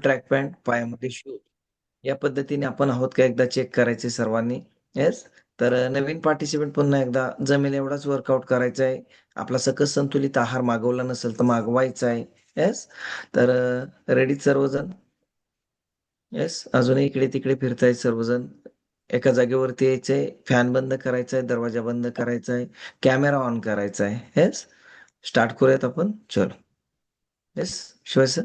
Track pant, पायामध्ये shoes. या पद्धतीने आपण आहोत का एकदा चेक करायचे सर्वांनी. येस. तर नवीन पार्टिसिपंट पुन्हा एकदा जमेल एवढाच वर्कआउट करायचा आहे. आपला सकस संतुलित आहार मागवला नसेल तर मागवायचा आहे. येस. तर रेडीच सर्वजण? येस. अजूनही इकडे-तिकडे फिरतायत सर्वजण. एका जागेवरती यायचंय, फॅन बंद करायचा आहे, दरवाजा बंद करायचा आहे, कॅमेरा ऑन करायचा आहे. येस. स्टार्ट करूयात आपण. चलो. येस. शिवाय सर.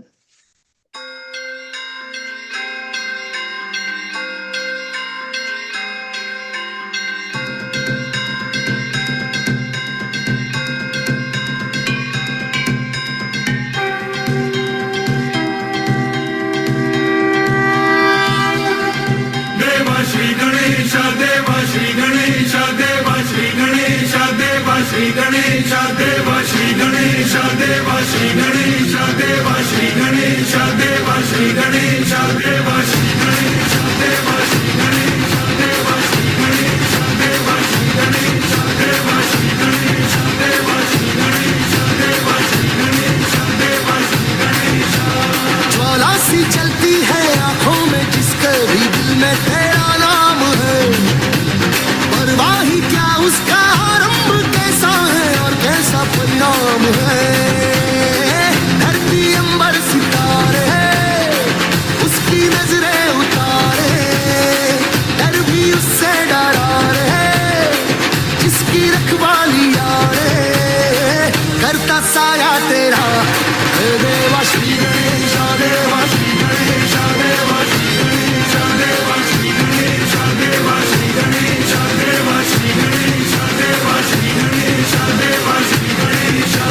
देवा श्री गणेशा देवा श्री गणेशा देवा श्री गणेशा देवा श्री गणेशा देवा श्री गणेशा देवा श्री गणेशा देवा श्री गणेशा देवा श्री गणेशा देवा श्री गणेशा देवा श्री गणेशा देवा श्री गणेशा देवा श्री गणेशा देवा श्री गणेशा देवा श्री गणेशा देवा श्री गणेशा देवा श्री गणेशा। ज्वाला सी चलती है आंखों में जिसके भी दिल में तेरा नाम है, परवाही क्या उसका आरंभ कैसा है और कैसा परिणाम है। धरती अंबर सितारे उसकी नजरें उतारे, डर भी उससे डरा रे जिसकी रखवाली यारे, करता साया तेरा हे देवा श्री गणेशा देवा श्री गणेशा देवा श्री गणेशा देवा श्री गणेशा देवा श्री गणेशा देवा श्री गणेशा देवा श्री गणेशा देवा श्री गणेशा।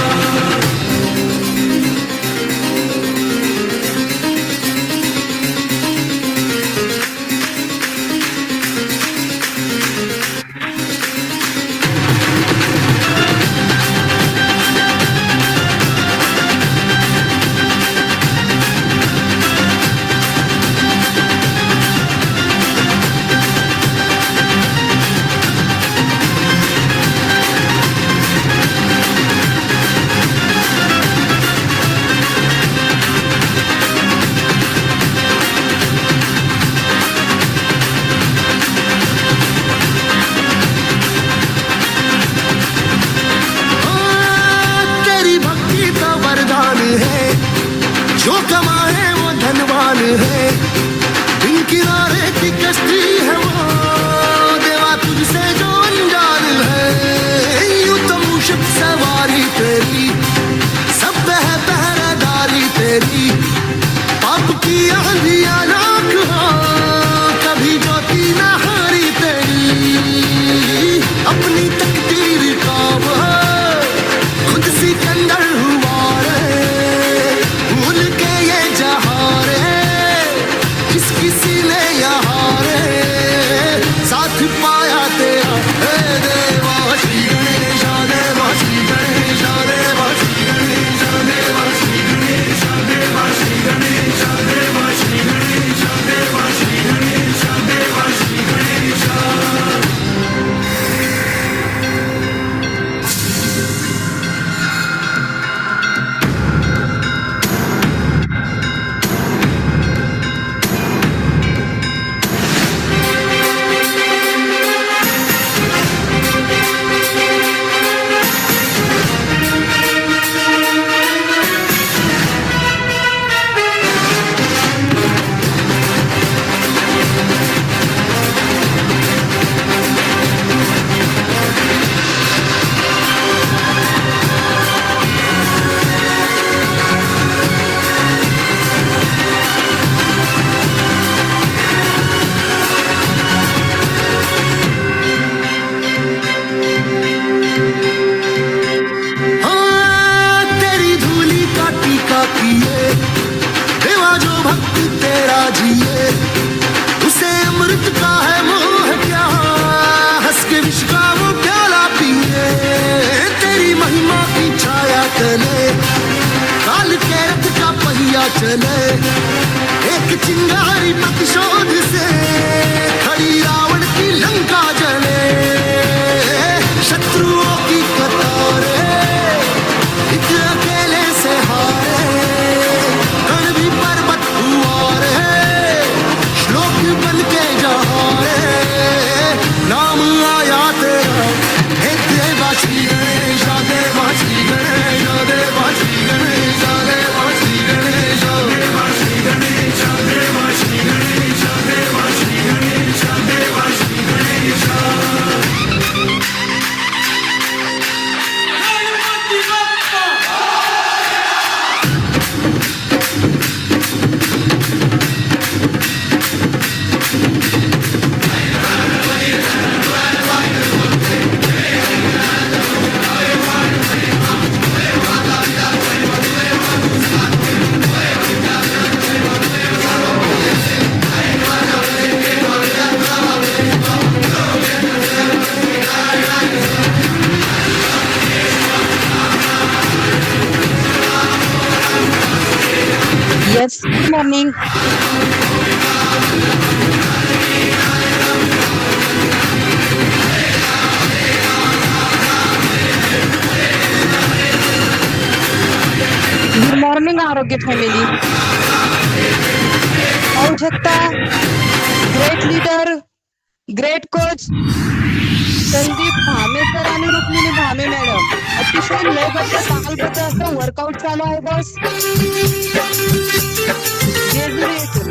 तेरी भक्ति का वरदान है, जो कमाए वो धनवान है, बिन किनारे की कश्ती है वो देवा तुझसे जो अनजान है। यूं तो मूषक सवारी तेरी, सब है पहरेदारी तेरी, पाप की आंधियां लाख हो कभी ज्योति न हारी तेरी, अपनी तकदीर का वो खुद सिकंदर हुआ रे, भूल के ये जहां रे किस किसी ने यहाँ रे साथ पाया तेरा हे देवा श्री गणेशा देवा श्री गणेशा देवा श्री गणेशा देवा श्री गणेशा देवा श्री गणेशा देवा श्री गणेशा देवा श्री गणेशा देवा श्री गणेशा। हाँ, तेरी धूली का टीका किए देवा जो भक्त तेरा जिए, उसे अमृत का है मोह क्या, हंस के विष का वो प्याला पिए। तेरी महिमा की छाया तले काल के रथ का पहिया चले, एक चिंगारी प्रतिशोध से खड़ी रावण की लंका जले, शत्रुओं की कतारें एक अकेले से हारे, कण भी पर्वत हुआ मॉर्निंग. गुड मॉर्निंग आरोग्य फॅमिली. पाहू शकता great leader, great coach Sandeep Bhame sir आणि रुक्मिणी भामे मॅडम अतिशय लयबद्ध तालबद्ध असं वर्कआउट चालू आहे बॉस. जेजुरी येथून.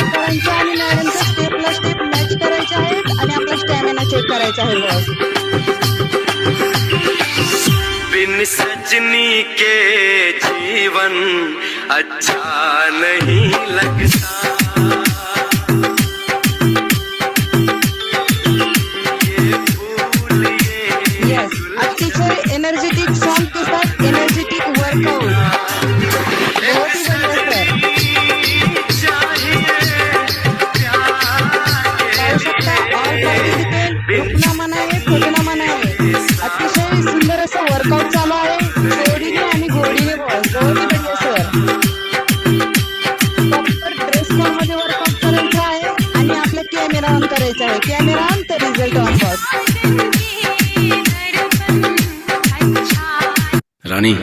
सरांच्या आणि मॅडमच्या स्टेपला स्टेप मॅच करायचे आहेत आणि आपला स्टॅमिना चेक करायचा आहे बॉस. बिन सजनी के जीवन अच्छा नहीं लगता. यस, अतिशय एनर्जेटिक सॉन्ग के साथ एनर्जेटिक वर्कआउट. बहुत ही बढ़िया सर. पाहू शकता ऑल पार्टिसिपेंट रुकना मना आहे, थकना मना आहे. अतिशय सुंदर असं वर्कआउट चालू आहे जोडीने आणि घोडीने बॉस. बहुत ही बढ़िया सर. प्रॉपर ड्रेस कोड मध्ये वर्कआउट करायचं आहे आणि आपला कॅमेरा ऑन करायचा आहे. कॅमेरा ऑन तर रिझल्ट ऑन बॉस. रानी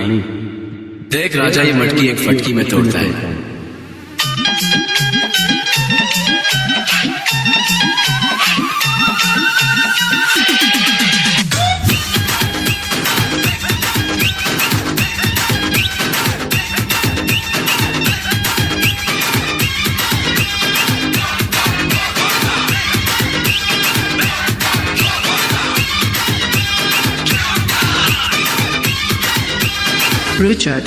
देख राजा ये मटकी एक फटकी में तोड़ता है. Richard.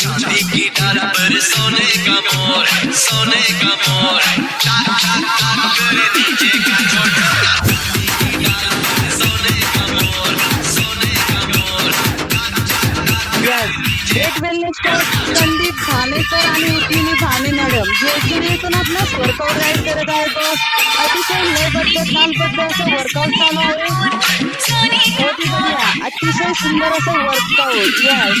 चांदी की डाल पर सोने का मोर, सोने का मोर, टाक टाक टाक करे नीचे का छोटा. चांदी की डाल पर सोने का मोर, सोने का मोर, टाक टाक टाक yes, great wellness coach Sandeep Bhame sir आणि रुक्मिणी भामे मॅडम जेजुरी येथून आपणास वर्कआउट गाईड करत आहे बॉस. अतिशय लयबद्ध तालबद्ध असं वर्कआउट चालू आहे. बहुत ही बढ़िया, अतिशय सुंदर असं वर्कआउट. यस,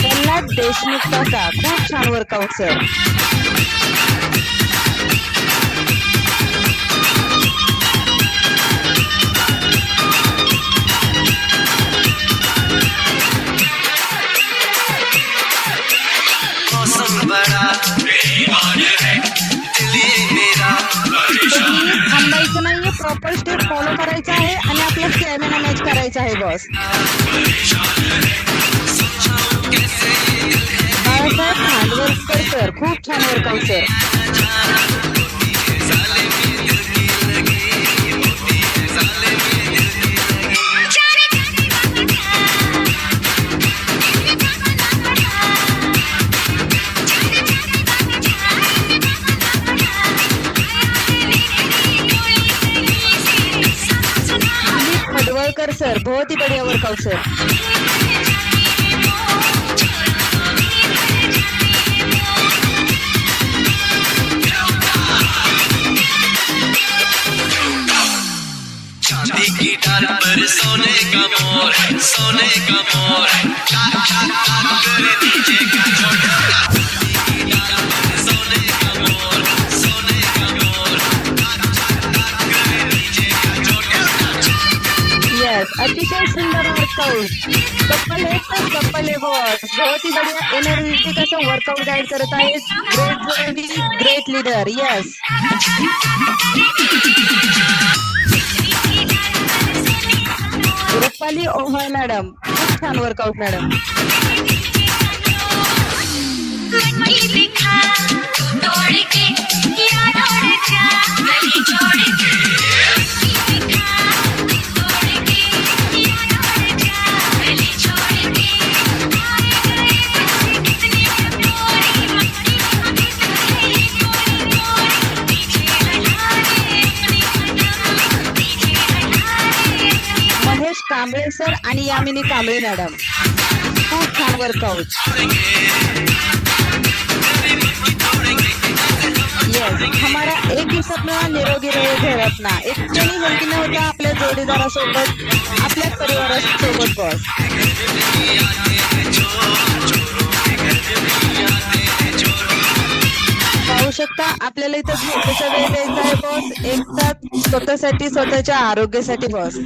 प्रल्हाद देशमुख काका खूप छान वर्कआउट सर. मौसम बड़ा बेईमान है, दिल ये मेरा तुम्ही थांबायचं नाहीये, प्रॉपर स्टेप फॉलो करायचा आहे आणि आपला स्टॅमिना मॅच करायचा आहे बॉस. बाळासाहेब खांडवलकर सर खूप छान वर्कआउट सर. दिलीप फडवळकर सर बहुत ही बढ़िया वर्कआउट सर. चांदी की डाल पर सोने का मोर, सोने का मोर, टाक टाक टाक करे नीचे का छोटा. चांदी की डाल पर सोने का मोर, सोने का मोर, टाक टाक टाक करे नीचे का छोटा. यस, अतिशय सुंदर वर्कआउट. कपल है तर कपल है बॉस. बहुत ही बढ़िया एनर्जेटिक असं वर्कआउट गाईड करत आहे. ग्रेट जोडी, great leader. Yes, Rupali Ohal madam खूप छान workout madam. Mahesh Kamble sir आणि यामिनी कांबळे मॅडम खूप छान वर्कआउट. सर अपना एकट्याने हेल्दी न होता आपल्या जोडीदारासोबत आपल्या परिवारासोबत बॉस. पाहू शकता आपल्याला इथं झोपेचा वेळ द्यायचा आहे बॉस. एक तास स्वतःसाठी स्वतःच्या आरोग्यासाठी बॉस.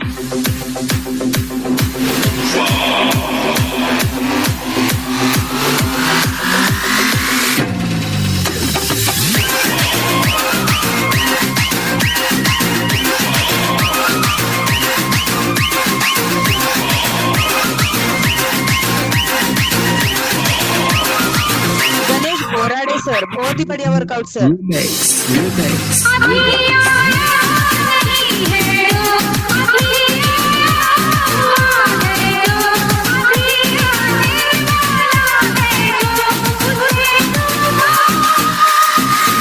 गणेश बोराडे सर बहुत ही बढ़िया workout sir.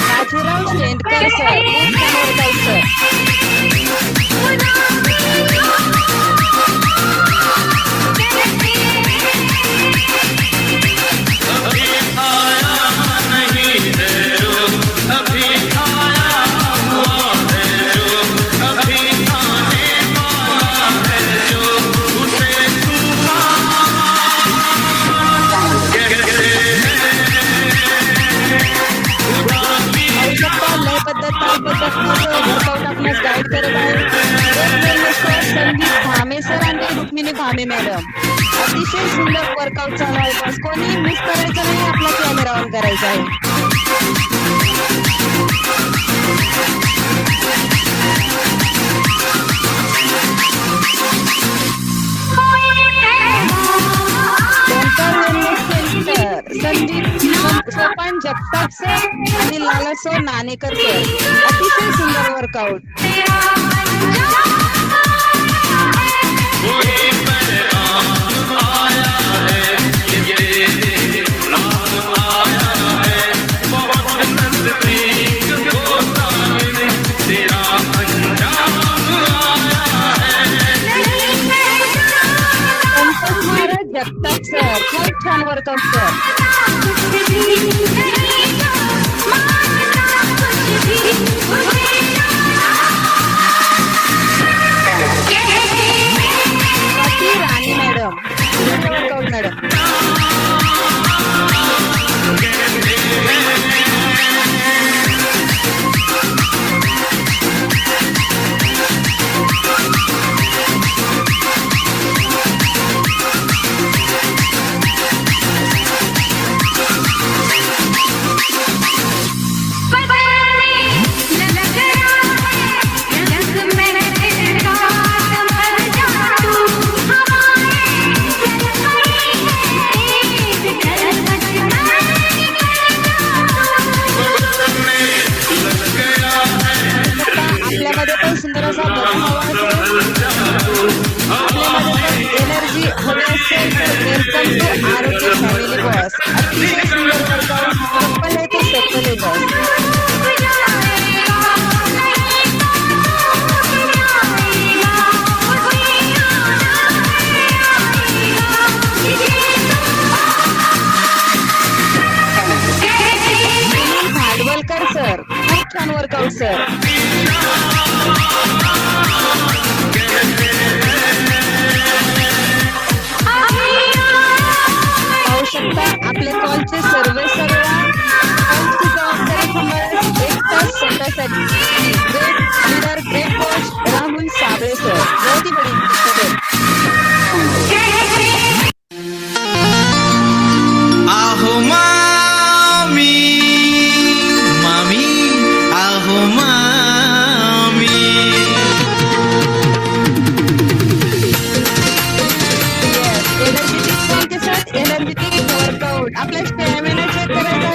Bajirao Shendkar sir खूप छान वर्कआउट सर. लय पद्धत ताल पद्धत वर्कआउट आपणास गाईड करत आहे संदीप भामे सर आणि रुक्मिणी भामे मॅडम. अतिशय सुंदर वर्कआउट चालू आहे बॉस. कोणी मिस करायचं नाही, आपला कॅमेरा ऑन करायचा आहे. संदीप सोपान जगताप सर आणि लालासो नाणेकर सर अतिशय सुंदर वर्कआउट. जगताप सर खूप छान वर्कआउट सर. राणी मॅडम वर्कआउट मॅडम. आपल्यामध्ये पण सुंदर असा बदल हवा असेल, आपल्यामध्ये एनर्जी हवी असेल तर वेलकम टू आरोग्य फॅमिली बॉस. अतिशय सुंदर वर्कआउट सफल आहे तो सफल आहे बॉस. भाडवलकर सर खूप छान वर्कआउट सर. पाहू शकता आपले कॉलचे सर्व कॉलची जबाबदारी सांभाळण्यास एक तास स्वतःसाठी great leader great coach Rahul Sable sir बहुत ही बड़ी खबर. आहो मामी मामी आहो मामी. एनर्जेटिक सॉन्ग के साथ एनर्जेटिक वर्कआउट. आपल्या स्टॅमिना चेक करायचा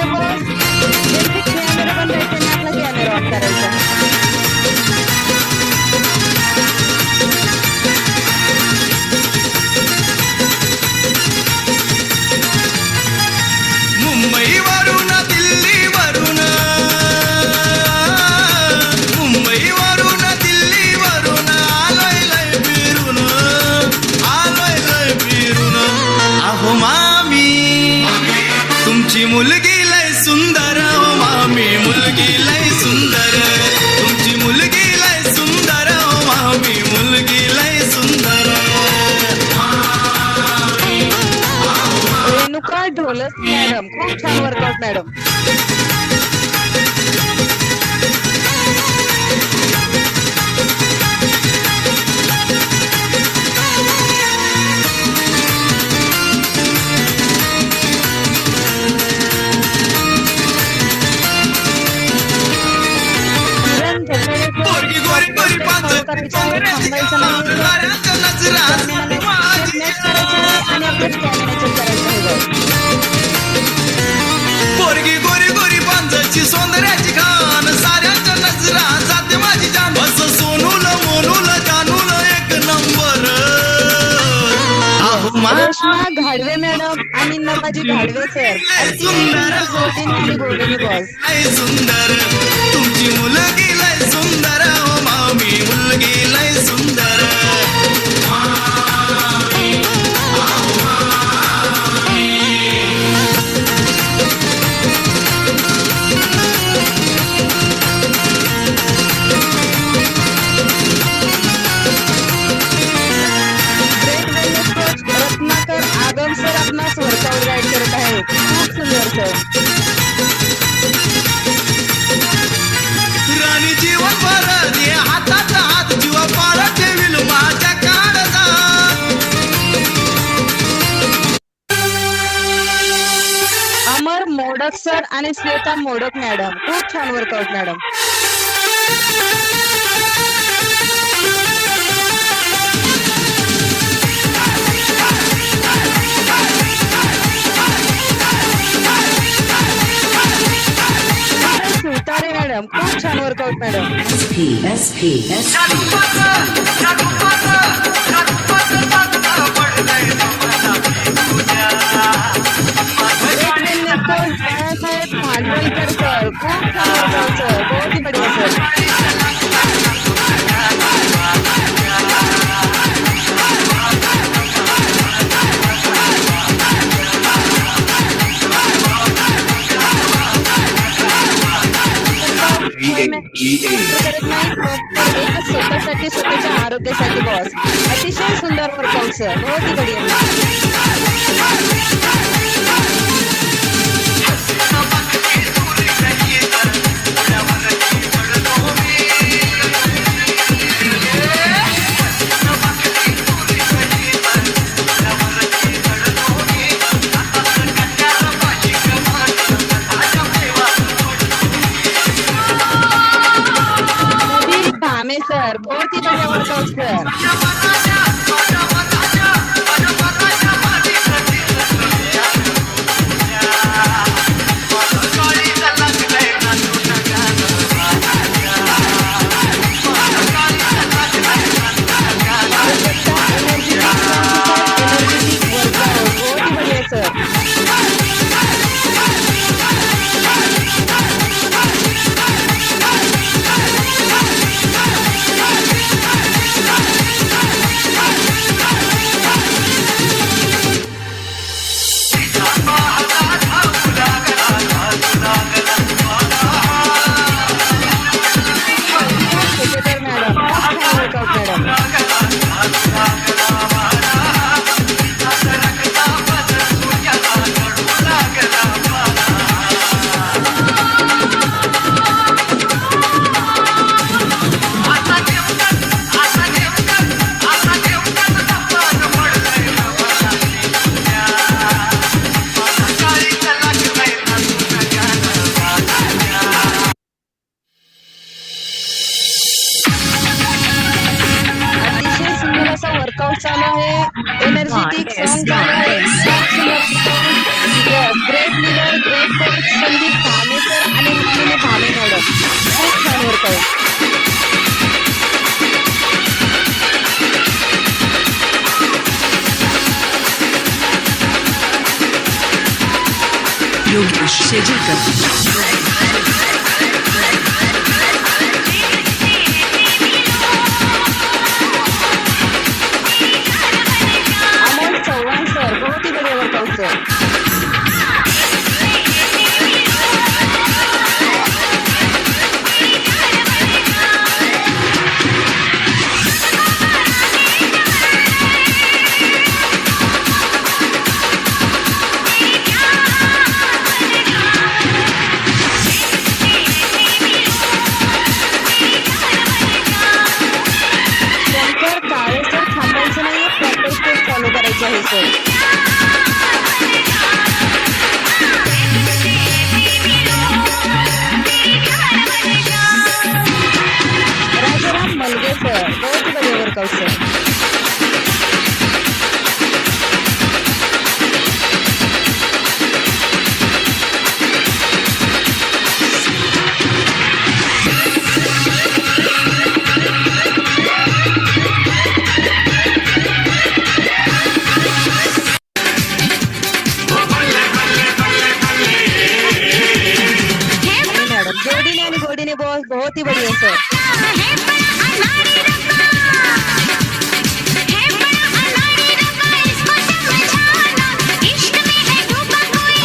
किरण झरनेकर पोरगी गोरी गोरी पांच करायचं आहे, थांबायचं नाही ताऱ्यांच्या नजरा मॅच करायचे आहे आणि आपलं स्टॅमिना चेक करायचं आहे बॉस. पोरगी गोरी गोरी पांजची सौंदर्याची खान साऱ्यांच्या नजरा जाते माझी जान असं सोनूल मोनूल जानूल एक नंबर अहो रेश्मा घाडवे मॅडम आणि नमाजी घाडवे सर अति सुंदर जोडीने आणि गोडीने बॉस. लय सुंदर तुमची मुलगी लय सुंदर हो मामी मुलगी लय सुंदर ग्रेट वेलनेस कोच रत्नाकर आगम सर आपणास वर्कआउट गाईड करत आहेत. खूप सुंदर सर. राणी जीवन भर ये हातात हात जीवा पाळ ठेवील माझ्या काळजात अमर मोडक सर आणि श्वेता मोडक मॅडम खूप छान वर्कआउट मॅडम. सुतारे मॅडम खूप छान workout madam. Balasaheb Bhandwalkar sir खूप छान वर्कआउट सर. बहुत ही बढिया सर. करत नाही फक्त एकच स्वतःसाठी स्वतःच्या आरोग्यासाठी बॉस. अतिशय सुंदर वर्कआउट सर. बहुत ही बढिया. सुधीर भामे सर बहुत ही बढिया वर्कआउट सर. एनर्जेटिक वर्कआउट बहुत ही बढिया सर. क्रिकेटर मॅडम खूप छान वर्कआउट मॅडम. अतिशय सुंदर असा वर्कआउट चालू आहे. एनर्जेटिक सॉन्ग चालू आहे. खूप सुंदर great leader great coach Sandeep Bhame sir आणि रुक्मिणी भामे मॅडम खूप छान वर्कआउट. योगेश शेजूरकर. अमोल चव्हाण सर बहुत ही बढिया वर्कआउट सर. जोडीने आणि गोडीने बॉस बहुत ही बढ़िया सर.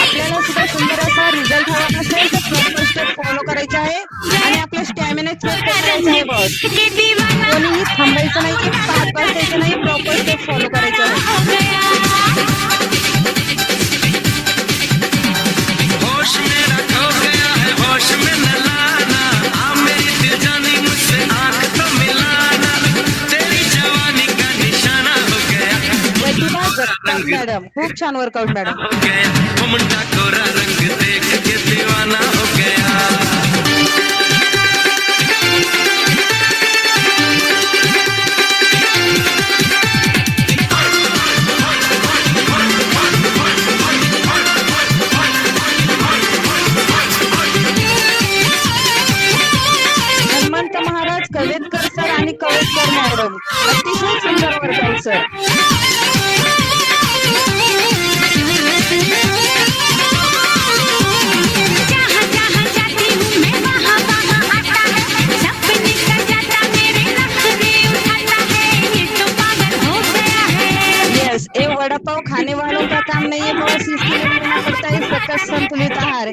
आपल्याला सुद्धा सुंदर असा रिझल्ट हवा असेल तर प्रॉपर स्टेप फॉलो करायचे आहे आणि आपल्या स्टॅमिना चेक करायचा आहे बॉस. कोणीही थांबायचं नाही, पाच द्यायचं नाही, प्रॉपर स्टेप फॉलो करायचं आहे. होश मेरा खो गया है, होश में न लाना, आ मेरी दिल जानी मुझसे आंख तो मिलाना, तेरी जवानी का निशाना हो गया, प्रतिभा जगताप मॅडम, खूप छान वर्कआउट मॅडम. हो गया, वो मुंडा कोरा रंग देख के दीवाना हो गया. हनुमंत महाराज कवेतकर सर आणि कवेतकर मॅडम, अतिशय सुंदर वर्कआउट सर. यस, ये वड़ा पाव खाने वालों का काम नहीं है बॉस, इसके लिए लेना पड़ता है सकस संतुलित आहार.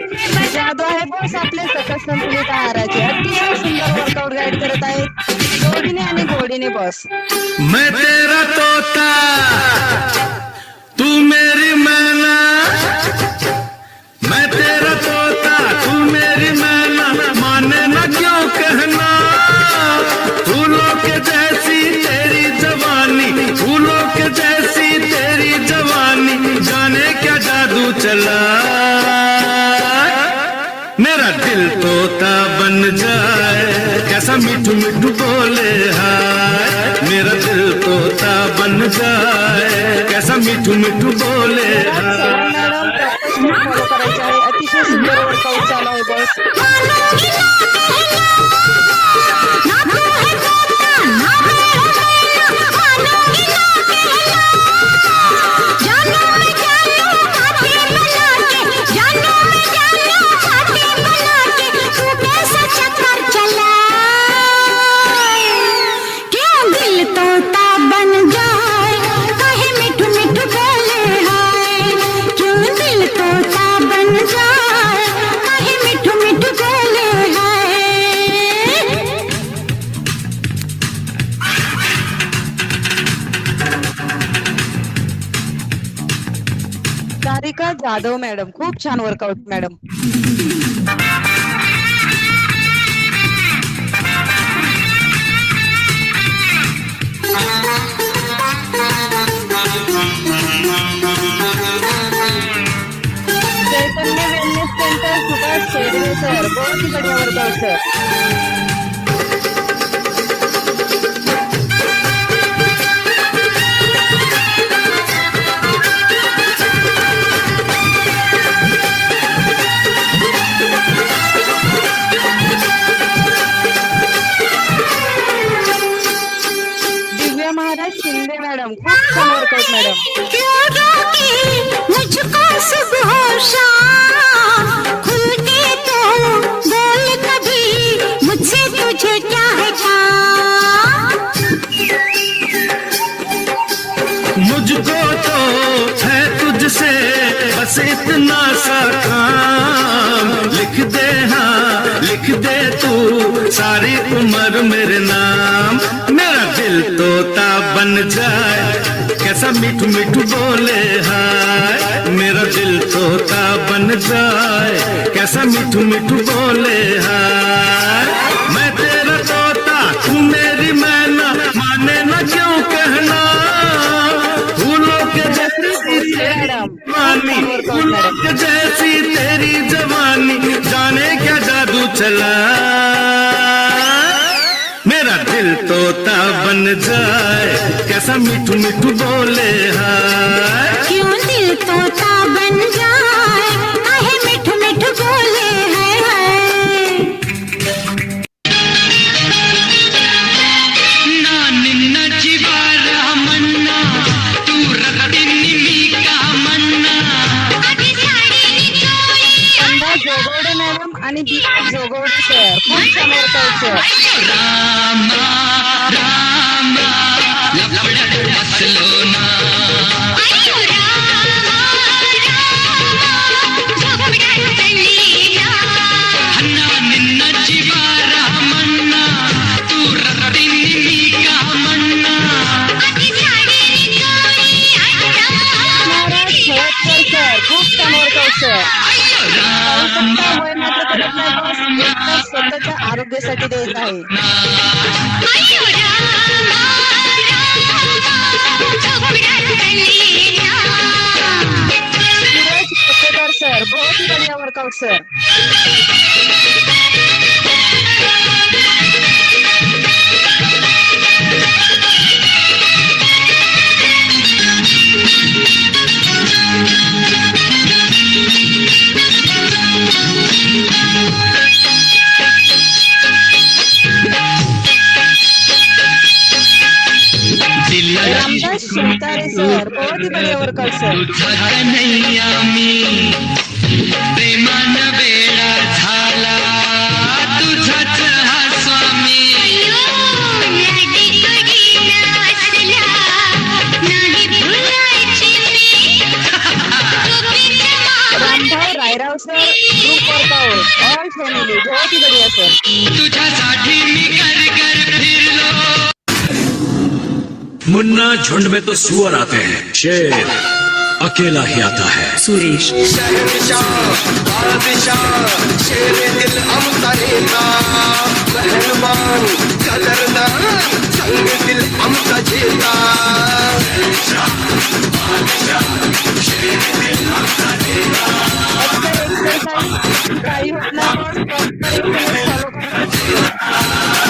जादू आहे बॉस आपले सकस संतुलित आहाराचे. अतिशय सुंदर वर्कआउट गाईड करत आहेत जोडीने आणि गोडीने बॉस. मैं तेरा तोता तू मेरी मैना, मैं तेरा तोता तू मेरी मैना, माने ना क्यों कहना, फूलों के जैसी तेरी जवानी, फूलों के जैसी तेरी जवानी, जाने क्या जादू चला, मेरा दिल तोता बन जाए, कैसा मिठू मिठू बोले हाय, मेरा दिल तोता बन जाए, कैसा मिठू मिठू बोले हाय. मॅडम प्रॉपर फॉलो करायचे आहे. अतिशय सुंदर वर्कआउट चालू आहे बॉस. सारिका जाधव मॅडम, खूप छान वर्कआउट मॅडम. चैतन्य वेलनेस सेंटर सुभाष शेडवे सर, बहुत ही बढ़िया वर्कआउट सर. दिव्या महाराज शिंदे मॅडम, खूप छान वर्कआउट मॅडम. मुझको सुबह शाम खुल के तो बोल कभी, मुझसे तुझे क्या है काम, मुझको तो है तुझसे बस इतना सा काम, लिख दे हाँ लिख दे तू सारी उम्र मेरे नाम, मेरा दिल तोता बन जाए, कैसा मिठू मिठू बोले हाय, मेरा दिल तोता बन जाए, कैसा मिठू मिठू बोले हाय, मैं तेरा तोता तू मेरी मैना, माने ना क्यों कहना, फूलों के जैसी तेरी जवानी, फूलों के जैसी तेरी जवानी, जाने क्या जादू चला, मेरा दिल तोता बन जाए, कैसा मिठू मिठू बोले हाय, क्यों दिल तोता बन जाए, काहे मिठू मिठू बोले हाय. निन्न जिवारा मन्ना, तू रगडिनी मी का मन्ना. अंदाज जोगवडे मॅडम आणि जोगवडी सर खूप छान वर्कआउट सर. रामा रामा लपडत बसलो ना हन्ना निन्ना जीवारा मन्ना तू रत्तिनी का मन्ना महाराज खळदकर सर खूप छान वर्कआउट सर. पाहू शकता वय मात्र करत नाही बॉस एकतर स्वतःच्या आरोग्यासाठी द्यायचं आहे. सूरज कुपेकर सर बहुत ही बढ़िया वर्कआउट सर. दिल रामदास शिवतारे सर बहुत ही बढ़िया वर्कआउट सर. तुझा कन्हैया मी प्रेमान वेळा झाला तुझाच हा Swami Rambhau Rairao sir group workout all family बहुत ही बढ़िया सर. तुझ्यासाठी मी घर घर फिरलो मुन्ना झुंड में तो सुअर आते हैं, शेर अकेला ही आता है. सुरेश शहनशाह बादशाह शेर दिल आमचा नेता मेहरबान कदरदान संग दिल आमचा चेता काही होत नाही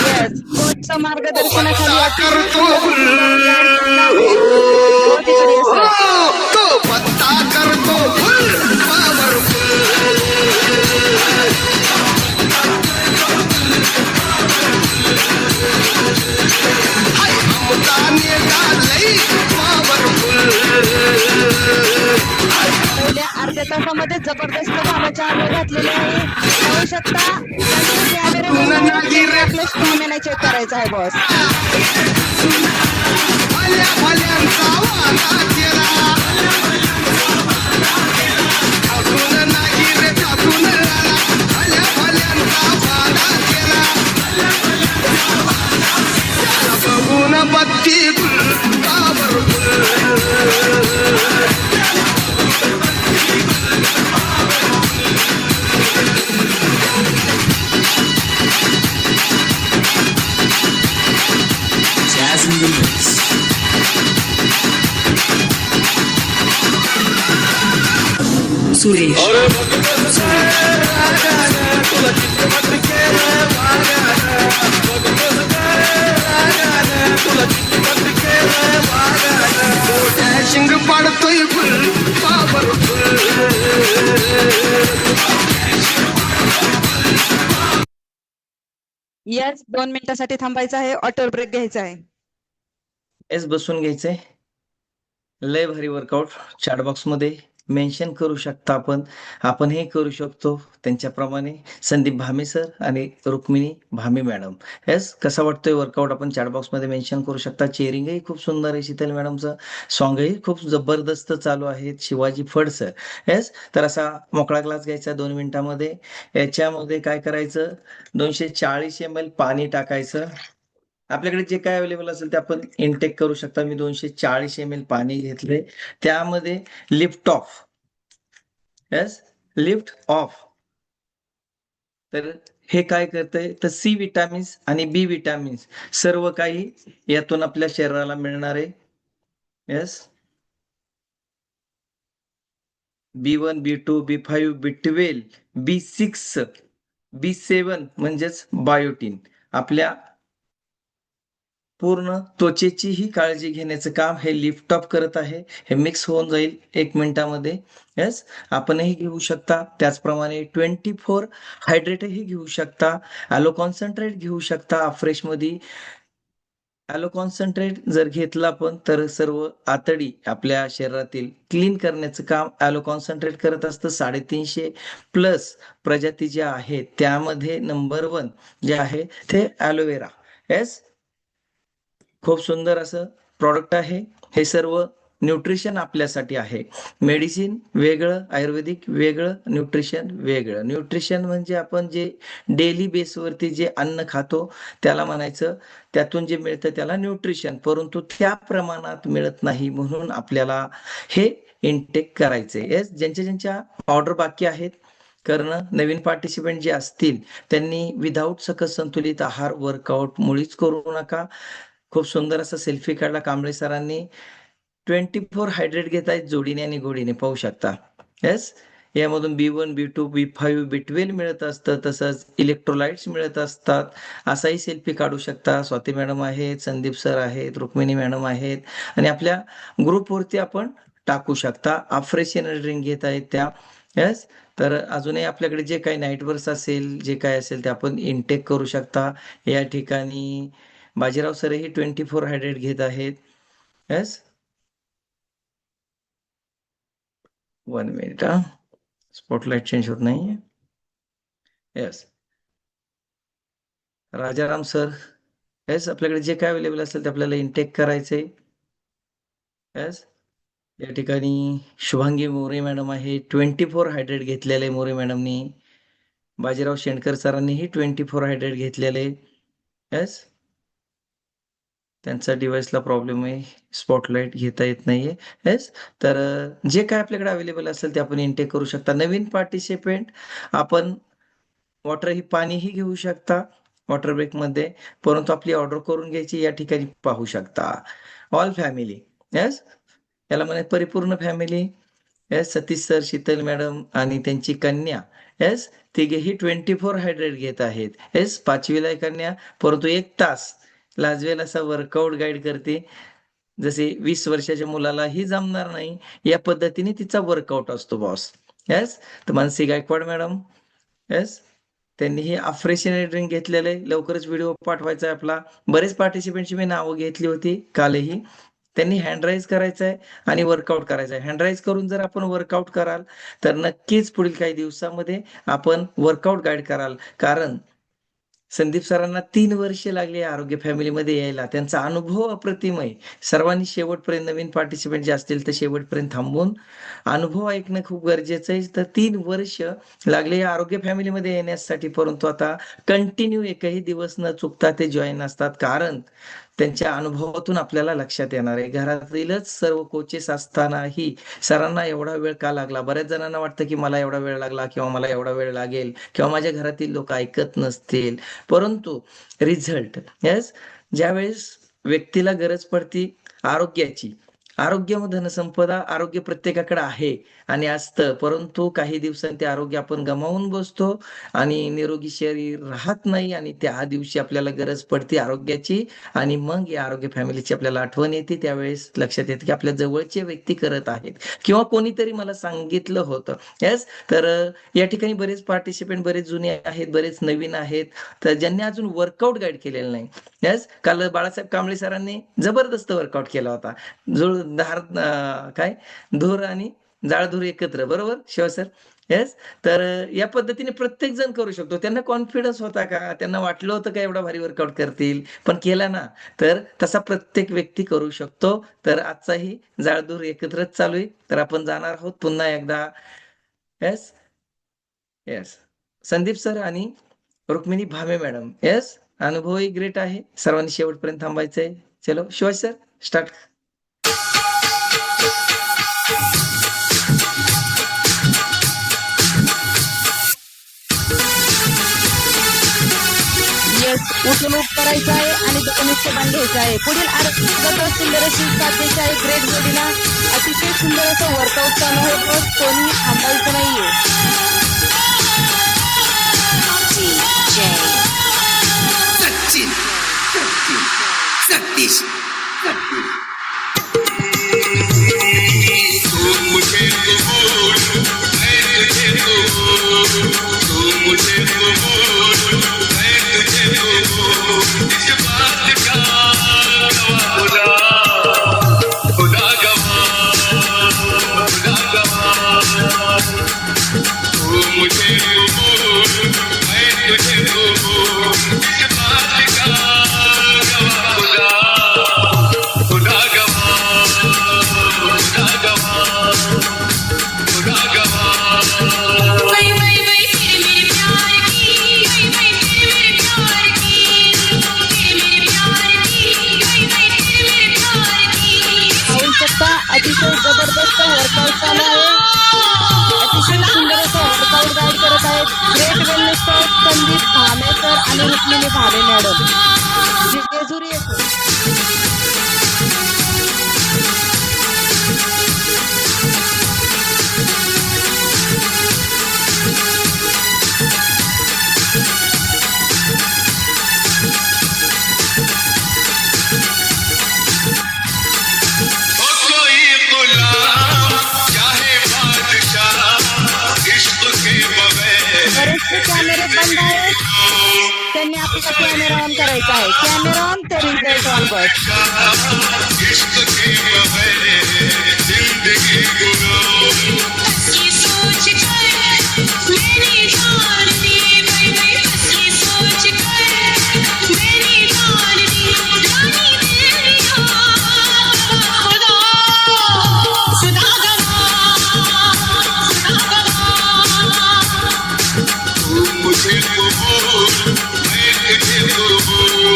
येस कोचच्या मार्गदर्शनाखाली करतो बहुत ही बढ़िया सर. तो पत्ता करतो फुल आमचा नेता लई पॉवरफुल पहिल्या अर्ध्या तासामध्ये जबरदस्त धावाच्या आवे घातलेले आहे. पाहू शकता कॅमेरे आपलं स्टॅमिना चेक करायचा आहे बॉस. भल्या भल्यांचा वादा केला ठाकून नाही रे ठाकून आला भल्या भल्यांचा वादा केला त्याला बघून बत्ती powerful Jazz in the mix. Suresh शिंग पाडतोय फुल पॉवरफुल येस 2 मिनिटासाठी थांबायचं आहे. ऑटो ब्रेक घ्यायचा आहे. एस बसून घ्यायचंय. लय भारी वर्कआउट चॅट बॉक्स मध्ये मेन्शन करू शकता आपण हे करू शकतो त्यांच्याप्रमाणे. संदीप भामे सर आणि रुक्मिणी भामे मॅडम. येस कसा वाटतोय वर्कआउट आपण चॅट बॉक्स मध्ये मेन्शन करू शकता. चेअरिंगही खूप सुंदर आहे. शीतल मॅडमचं सॉंगही खूप जबरदस्त चालू आहे. शिवाजी फड सर. येस तर असा मोकळा ग्लास घ्यायचा 2 मिनिटामध्ये. याच्यामध्ये काय करायचं 240 ml पाणी टाकायचं. आपल्याकडे जे काय अवेलेबल असेल ते आपण इनटेक करू शकता. मी 240 ml पाणी घेतले. त्यामध्ये lift off. Yes lift off. तर हे काय करतंय तर सी विटामिन्स आणि बी विटामिन्स सर्व काही यातून आपल्या शरीराला मिळणार आहे. Yes B1 B2 B5 B12 B6 B7 म्हणजेच बायोटीन आपल्या पूर्ण त्वचेचीही काळजी घेण्याचं काम हे लिफ्ट ऑफ करत आहे. हे मिक्स होऊन जाईल 1 मिनिटामध्ये. येस आपणही घेऊ शकता. त्याचप्रमाणे 24 हायड्रेटही घेऊ शकता. ॲलो कॉन्सन्ट्रेट घेऊ शकता. फ्रेशमध्ये ॲलो कॉन्सन्ट्रेट जर घेतला आपण तर सर्व आतडी आपल्या शरीरातील क्लीन करण्याचं काम ॲलो कॉन्सन्ट्रेट करत असतं. 350 प्लस प्रजाती ज्या आहेत त्यामध्ये नंबर 1 जे आहे ते ॲलोवेरा. येस, खूप सुंदर असं प्रॉडक्ट आहे. हे सर्व न्यूट्रिशन आपल्यासाठी आहे. मेडिसिन वेगळं, आयुर्वेदिक वेगळं, न्यूट्रिशन वेगळं. न्यूट्रिशन म्हणजे आपण जे डेली बेसवरती जे अन्न खातो त्याला म्हणायचं, त्यातून जे मिळतं त्याला न्यूट्रिशन. परंतु त्या प्रमाणात मिळत नाही म्हणून आपल्याला हे इनटेक करायचे. येस, ज्यांच्या ऑर्डर बाकी आहेत करणं, नवीन पार्टिसिपेंट जे असतील त्यांनी विदाऊट सकस संतुलित आहार वर्कआउट मुळीच करू नका. खूप सुंदर असा सेल्फी काढला कांबळे सरांनी. 24 हायड्रेट घेत आहेत जोडीने आणि गोडीने, पाहू शकता. येस, यामधून B1, B2, B5, B12 मिळत असतं, तसंच इलेक्ट्रोलाइट्स मिळत असतात. असाही सेल्फी काढू शकता. स्वाती मॅडम आहेत, संदीप सर आहेत, रुक्मिणी मॅडम आहेत आणि आपल्या ग्रुपवरती आपण टाकू शकता. फ्रेश एनर्जी ड्रिंक घेत आहेत त्या. येस, तर अजूनही आपल्याकडे जे काही नाईटवर्स असेल, जे काय असेल ते आपण इनटेक करू शकता. या ठिकाणी बाजीराव सरही 24 हायड्रेट घेत आहेत. येस, 1 मिनिट, स्पॉटलाइट चेंज होत नाहीये. Yes, Rajaram sir. येस, आपल्याकडे जे काय अवेलेबल असेल ते आपल्याला इनटेक करायचंय. येस, या ठिकाणी शुभांगी मोरे मॅडम आहे, 24 हायड्रेट घेतलेले मोरे मॅडमनी. बाजीराव शेंडकर सरांनीही 24 हायड्रेट घेतलेले. येस, त्यांचा डिव्हाइसला प्रॉब्लेम आहे, स्पॉटलाइट घेता येत नाहीये. येस, तर जे काय आपल्याकडे अवेलेबल असेल ते आपण इनटेक करू शकता. नवीन पार्टिसिपेंट आपण वॉटर ही पाणीही घेऊ शकता वॉटर ब्रेकमध्ये, परंतु आपली ऑर्डर करून घ्यायची. या ठिकाणी पाहू शकता ऑल फॅमिली. येस, याला म्हणे परिपूर्ण family. Yes, Satish sir, Sheetal madam आणि त्यांची कन्या. येस, तिघेही 24 हायड्रेट घेत आहेत. येस, 5वीला कन्या, परंतु 1 तास लाजवेल असा वर्कआउट गाईड करते. जसे 20 वर्षाच्या मुलालाही जमणार नाही या पद्धतीने तिचा वर्कआउट असतो बॉस. येस, तर मानसी गायकवाड मॅडम. येस, त्यांनीही अफ्रेशन ड्रिंक घेतलेलं आहे. लवकरच व्हिडिओ पाठवायचा आहे आपला. बरेच पार्टिसिपेंटची मी नावं घेतली होती कालही. त्यांनी हँडराईज करायचं आहे आणि वर्कआउट करायचं आहे. हँडराईज करून जर आपण वर्कआउट कराल तर नक्कीच पुढील काही दिवसामध्ये आपण वर्कआउट गाईड कराल. कारण संदीप सरांना 3 वर्षे लागली आरोग्य फॅमिलीमध्ये यायला. त्यांचा अनुभव अप्रतिम आहे. सर्वांनी शेवटपर्यंत, नवीन पार्टिसिपेंट जे असतील तर शेवटपर्यंत थांबून अनुभव ऐकणं खूप गरजेचं आहे. तर 3 वर्ष लागले या आरोग्य फॅमिलीमध्ये येण्यासाठी, परंतु आता कंटिन्यू एकही दिवस न चुकता ते जॉईन असतात. कारण त्यांच्या अनुभवातून आपल्याला लक्षात येणार आहे. घरातीलच सर्व कोचेस असतानाही सरांना एवढा वेळ का लागला. बऱ्याच जणांना वाटतं की मला एवढा वेळ लागला किंवा मला एवढा वेळ लागेल किंवा माझ्या घरातील लोक ऐकत नसतील, परंतु रिझल्ट. येस, ज्यावेळेस व्यक्तीला गरज पडती आरोग्याची, आरोग्य धनसंपदा, आरोग्य प्रत्येकाकडे आहे आणि असतं, परंतु काही दिवसांनी ते आरोग्य आपण गमावून बसतो आणि निरोगी शरीर राहत नाही आणि त्या दिवशी आपल्याला गरज पडते आरोग्याची आणि मग या आरोग्य फॅमिलीची आपल्याला आठवण येते. त्यावेळेस लक्षात येतं की आपल्या जवळचे व्यक्ती करत आहेत किंवा कोणीतरी मला सांगितलं होतं. येस, तर या ठिकाणी बरेच पार्टिसिपेंट, बरेच जुने आहेत, बरेच नवीन आहेत, तर ज्यांनी अजून वर्कआउट गाईड केलेलं नाही. येस, काल बाळासाहेब कांबळे सरांनी जबरदस्त वर्कआउट केला होता. जो काय धूर आणि जाळधूर एकत्र, बरोबर शिवा सर? येस, तर या पद्धतीने प्रत्येक जण करू शकतो. त्यांना कॉन्फिडन्स होता का? त्यांना वाटलं होतं का एवढा भारी वर्कआउट करतील? पण केला ना, तर तसा प्रत्येक व्यक्ती करू शकतो. तर आजचाही जाळधूर एकत्रच चालू आहे. तर आपण जाणार आहोत पुन्हा एकदा. येस, येस, संदीप सर आणि रुक्मिणी भामे मॅडम. येस, अनुभवही ग्रेट आहे. सर्वांनी शेवटपर्यंत थांबायचंय. चलो शिवाज सर, स्टार्ट. येस, उठून उठ करायचं आहे आणि दोन्हीचे बाण घ्यायचं आहे. पुढील आरोग्य सुंदर अशी साध्याची आहे. ग्रेट बॉडीला अतिशय सुंदर असं वर्कआउट चालू आहे. बस कोणी थांबायचं नाहीये. सचिन सतीश तू मुझे कबूल, मैं तुझे कबूल, तू मुझे कबूल, मैं तुझे कबूल, इस बात का वही वही वही तेरे मेरे प्यार की, वही वही तेरे मेरे प्यार की, तेरे मेरे प्यार की, वही वही तेरे मेरे प्यार की. पाहू शकता अतिशय जबरदस्त वर्कआउट चालू आहे. अतिशय सुंदर असं वर्कआउट गाईड करत आहेत great wellness coach Sandeep Bhame sir आणि रुक्मिणी भावे मॅडम. जेजुरी येथे कोई गुलाम चाहे बादशाह इश्क के बगैर बरेचसे कॅमेरे बंद आहेत. त्यांनी आपला कॅमेरा ऑन करायचा आहे. कॅमेरा ऑन तर रिझल्ट ऑन बस. इश्क के बगैर जिंदगी गुलाम बस ये सोच कर मेरी जान दी, वही वही बस ये सोच कर मेरी जान दी, रानी तेरी खुदा सुधा तू मुझे कबूल मैं तुझे कबूल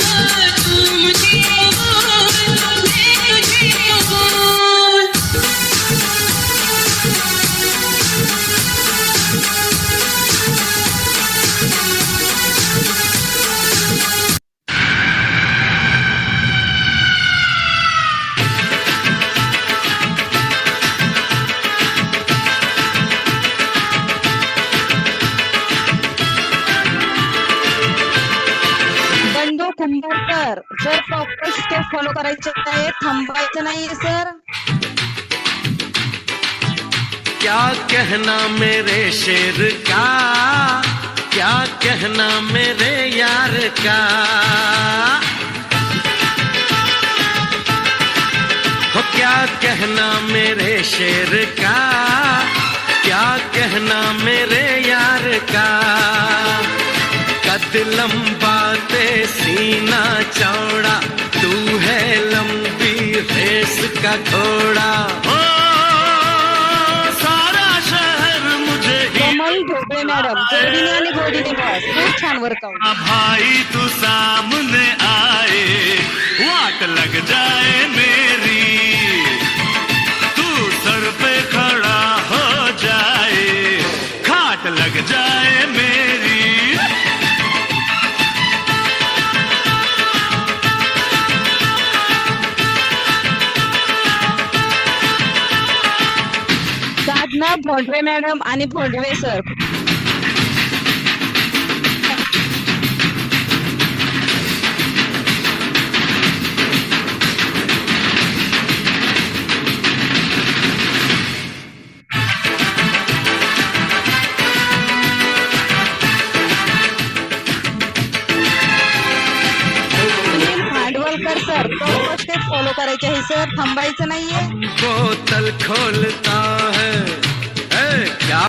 तू मुझे कबूल, मैं तुझे कबूल. Bandu Kumbharkar sir proper step follow करायचे आहे. थांबायचं नाहीये सर. क्या कहना मेरे शेर का, क्या कहना मेरे यार का, हो क्या कहना मेरे शेर का, क्या कहना मेरे यार का. कद लंबा ते सीना चौड़ा, तू है लंबी रेस का घोड़ा. ओ सारा शहर मुझे ही कमल ढोबळे मॅडम जोडीने आणि गोडीने बस. खूप छान वर्कआउट. भाई तू सामने आए वाट लग जाए मेरी, तू सर पे खड़ा हो जाए खाट लग जाए मेरी. साधना भोंडवे मॅडम आणि Bhondve sir. Sunil Bhandwalkar sir proper step follow करायचे आहे सर. थांबायचं नाहीये. बोतल खोलता है क्या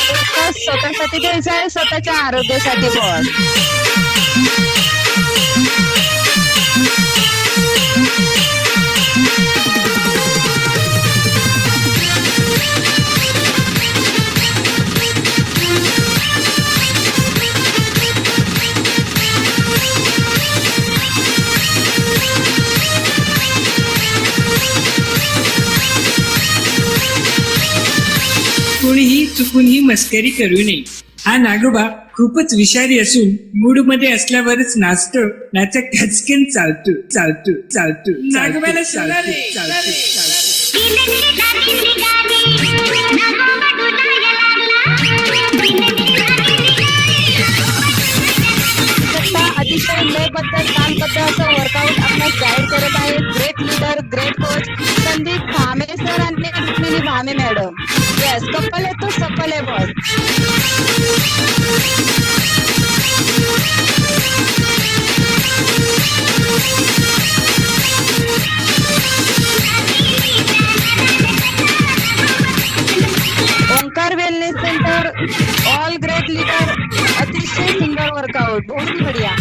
फोकस स्वतःसाठी द्यायचा आहे, स्वतःच्या आरोग्यासाठी बस. कोणीही चुकून ही मस्करी करू नये. हा नागोबा खूपच विषारी असून मूड मध्ये असल्यावरच नाचतो, नाचा खचकन चालतो चालतो चालतो. नागोबाला चालतो चालतो चालतो. स्वतः अतिशय लयबद्ध तालबद्ध असं वर्कआउट आपल्याला गाईड करत आहे great leader great coach Sandeep Bhame sir आणि Rukmini Bhame madam. Yes couple आहे तो सफल आहे बस. Omkar wellness centre all great leader, अतिशय सुंदर वर्कआउट, बहुत ही बढ़िया.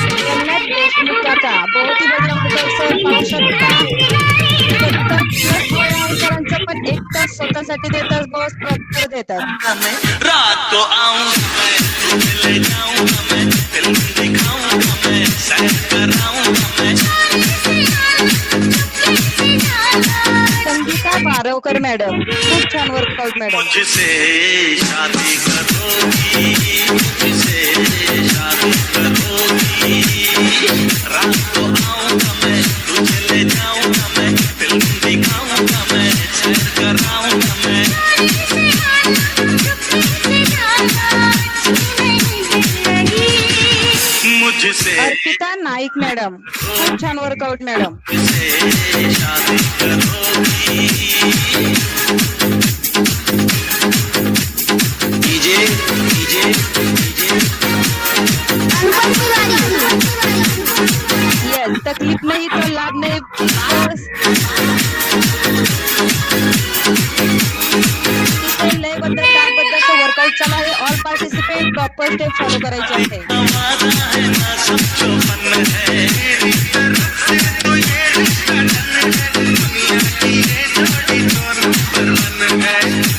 जगन्नाथ देशमुख काका, बहुत ही बढ़िया वर्कआउट सर, पाहू शकता. अंकरांचं पण एक तास स्वतःसाठी देतात बॉस, प्रॉपर देतात. रात को आऊंगा मैं, तुझे ले जाऊंगा मैं, फिल्म दिखाऊंगा मैं, सैर कराऊंगा मैं. संगीता बारवकर मॅडम, खूप छान वर्कआउट मॅडम. मुझसे शादी करोगी, मुझसे शादी करोगी. रात को आऊंगा मैं, तुझे ले जाऊंगा मैं, फिल्म दिखाऊंगा मैं, सैर कराऊंगा मैं. मुझसे अर्पिता नाईक मॅडम, खूप छान वर्कआउट मॅडम. मुझसे शादी करोगी. डीजे डीजे डीजे येस, तकलीफ नाही तो लाभ नाही बॉस. लयबद्ध तालबद्धाचं वर्कआउट चालू आहे. All participate proper step follow करायचे आहे. वादा है ना समझो मन है, मेरी तरफ से तो ये रिश्ता डन है. दुनिया की ये जोड़ी तो नंबर वन है.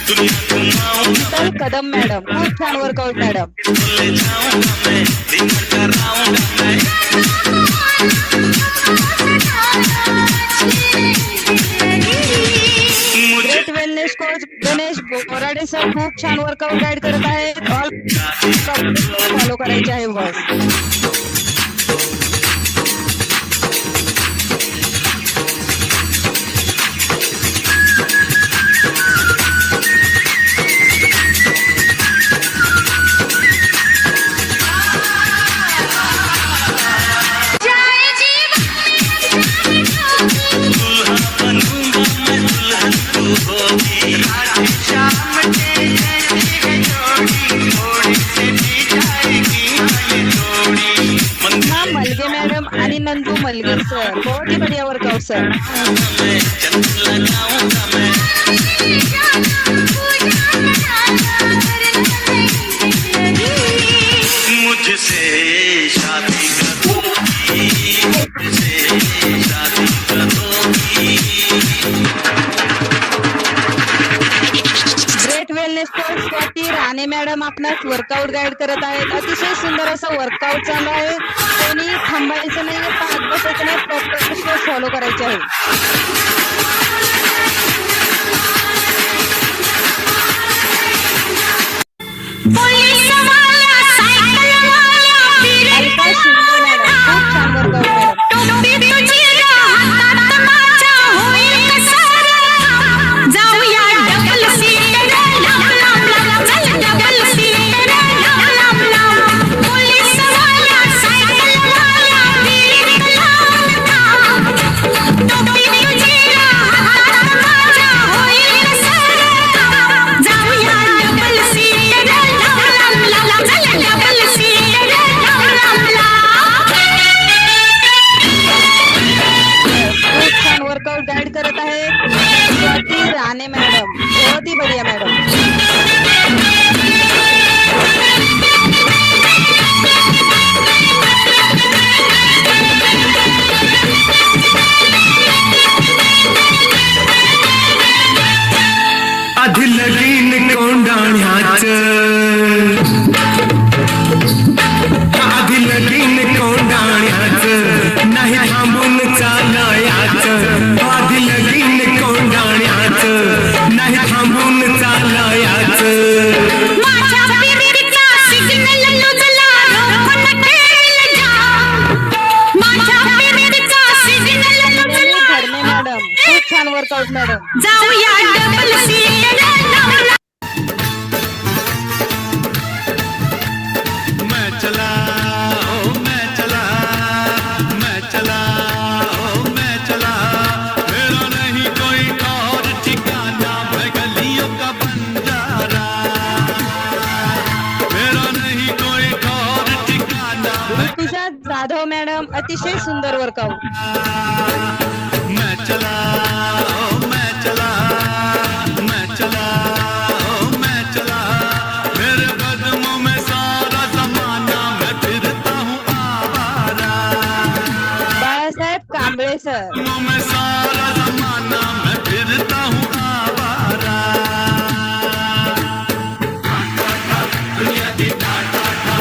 दुनिया घुमाऊंगा शीतल कदम मॅडम, खूप छान वर्कआउट मॅडम. ले जाऊंगा मैं, डिनर कराऊंगा मैं. Great wellness coach Ganesh Borade sir खूप छान वर्कआउट गाईड करत आहेत. ऑल फॉलो करायचे आहे बॉस. दुल्हा बनूंगा मैं, दुल्हन तू होगी. रात शाम के जैसी है जोड़ी, थोड़ी से भी जाएगी ये जोड़ी. हा मलगे मॅडम आणि नंदू मलगे सर, बहुत ही बढ़िया वर्कआउट सर. मैं चंद लगाऊंगा मैं. मुझसे शादी करोगी, मुझसे शादी करोगी. Great wellness coach Swati Rane madam आपणास वर्कआउट गाईड करत आहेत. अतिशय सुंदर असं वर्कआउट चालू आहे. कोणी थांबायचं नाही, पाच बसायचं नाही, प्रॉपर स्टेप फॉलो करायचे आहे. अलका शिंदे मॅडम, खूप छान वर्कआउट मॅडम. मॅडम अतिशय सुंदर वर्कआउट. मैं चला ओ मैं चला मैं चला ओ मैं चला मेरे कदमों में सारा जमाना मैं फिरता हूँ आवारा बाळासाहेब कांबळे सर. कदमों में सारा जमाना मैं फिरता हूँ आवारा दुनिया दी टा टा टा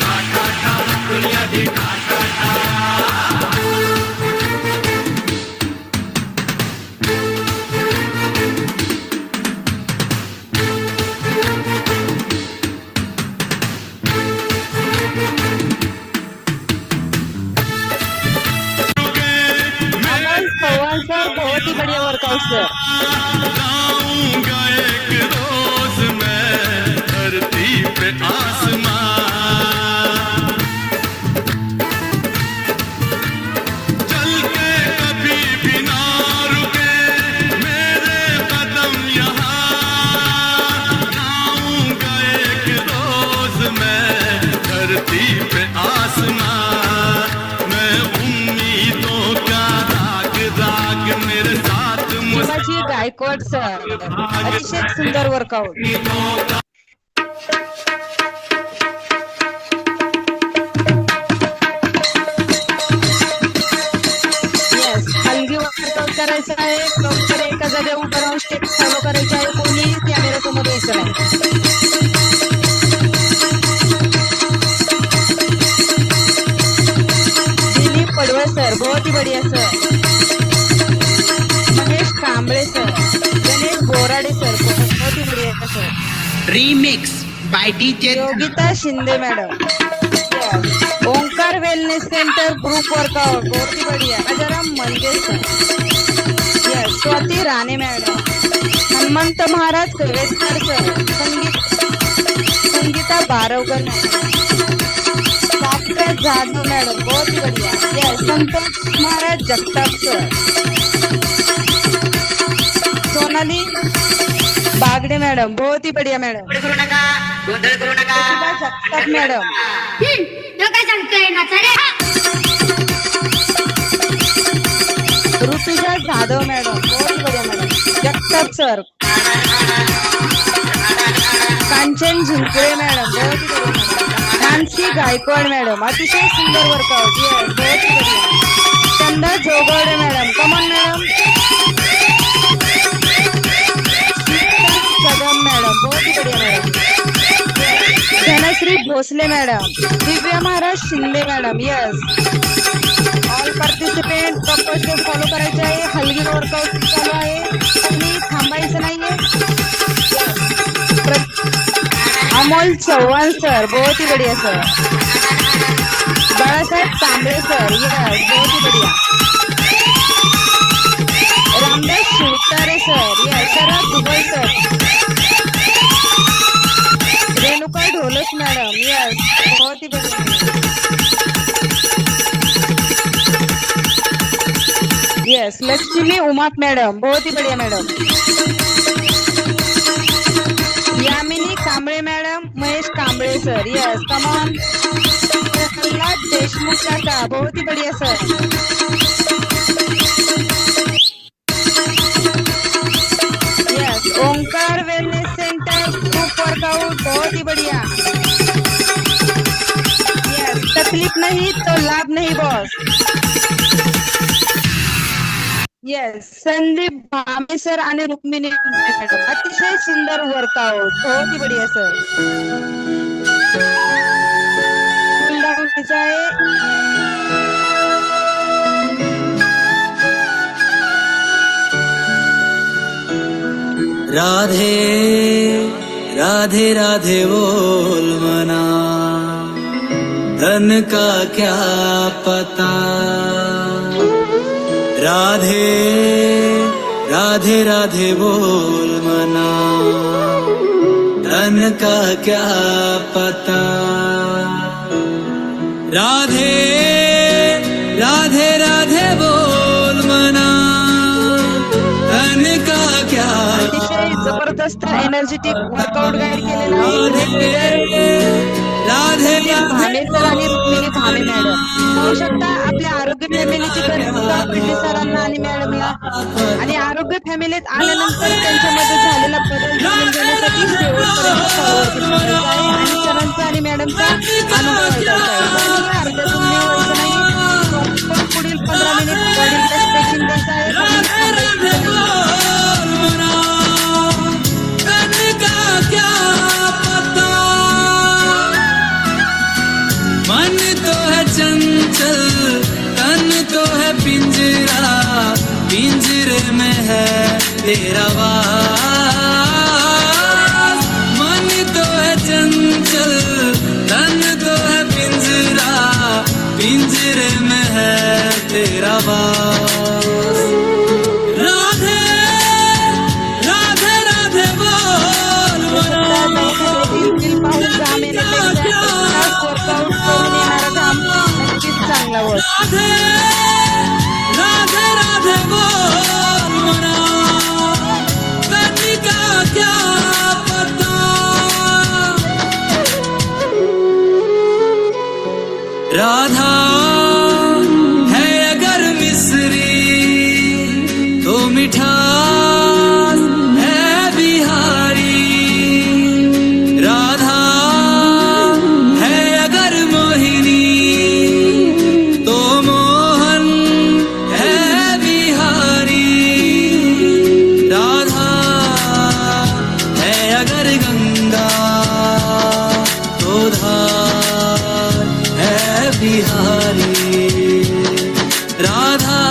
टा टा दुनिया दी टा टा अमोल चव्हाण सर बहुत ही बढ़िया वर्कआउट सर. लाऊंगा एक रोज मैं धरती पे आसमां चल के कभी भी ना रुके मेरे कदम यहाँ लाऊंगा एक रोज मैं धरती पे आसमां मैं उम्मीदों का राग राग मेरे साथ शिवाजी गायकवाड सर अतिशय सुंदर वर्कआउट. येस हलगी वर्कआउट करायचं आहे. प्रॉपर एका जागेवर उभं राहून स्टेप फॉलो करायचे आहे. कोणी कॅमेरा समोर यायचं नाही. दिलीप पडवळ सर बहुत ही बढ़िया sir. Mahesh Kamble sir. Ganesh Borade sir बहुत ही बढ़िया sir. Remix by DJ Yogita Shinde madam. Yes. Omkar wellness centre group workout बहुत ही बढ़िया. अजराम मंदिर sir. Yes Swati Rane madam. Hanumant Maharaj Kavetkar sir. Sangeeta Barvakar madam. Sakshar Jadhav madam बहुत ही बढ़िया. Yes Santosh Maharaj Jagtap sir. Sonali Bagde madam बहुत ही बढ़िया madam. Pratibha Jagtap madam. Rutuja Jadhav madam बहुत ही बढ़िया madam. Jagtap sir. Kanchan Zinkale madam बहुत ही बढ़िया मैडम. मानसी गायकवाड मैडम अतिशय सुंदर वर्कआउट. यस बहुत ही बढ़िया. Chanda Jogawade madam come on madam. Kadam madam बहुत ही बढ़िया madam. Dhanashree Bhosale madam. Divya Maharaj Shinde madam. Yes all participant proper step follow करायचे आहे. हलगी वर्कआउट चालू आहे. कोणी थांबायचं नाहीये. अमोल चव्हाण सर बहुत ही बढ़िया sir. Balasaheb Kamble sir. Yes बहुत ही बढ़िया. Ramdas Shivtare sir. Yes Sharad Dubai sir. Renuka ढोलक मैडम. यस बहुत ही बढ़िया. यस लक्ष्मी उमाप मैडम बहुत ही बढ़िया madam. Yamini Kamble madam. Mahesh Kamble sir. Yes come on. Prahlad Deshmukh काका बहुत ही बढ़िया sir. Yes Omkar wellness centre group workout बहुत ही बढ़िया. यस तकलीफ नहीं तो लाभ नहीं boss. Yes Sandeep Bhame sir आणि रुक्मिणी मॅडम अतिशय सुंदर वर्कआउट बहुत ही बढ़िया सर. कूल डाऊन घ्यायचं आहे. राधे राधे राधे बोल मना धन का क्या पता राधे राधे राधे बोल मना धन का क्या पता राधे राधे राधे बोल मना धन का क्या अतिशय जबरदस्त एनर्जेटिक वर्कआउट गाईड केलेला आहे. राधे भामे सर आणि रुक्मिणी भामे मॅडम शकता आपल्या आरोग्य फॅमिलीची गरज सुद्धा पडली सरांना आणि मॅडमला. आणि आरोग्य फॅमिलीत आल्यानंतर त्यांच्यामध्ये झालेला बदल जाणून घेण्यासाठी शेवटपर्यंत फॉलोअर करायचा आहे आणि सरांचा आणि मॅडमचा अनुभव ऐकायचा आहे. अर्ध्यातून निवडायचं नाही. पुढील 15 मिनिट बॉडीला स्ट्रेचिंग द्यायचं आहे. मन तो है चंचल तन तो है पिंजरा पिंजरे में है तेरा वास मन तो है चंचल तन तो है पिंजरा पिंजरे में है तेरा वास राधे राधे राधे बोल चांगला वर राधे राधे राधे बोल मना करने का क्या पता राधा है अगर मिस्री तो मिठास है बिहारी राधा है अगर मोहिनी तो मोहन है बिहारी राधा है अगर गंगा तो धार है बिहारी राधा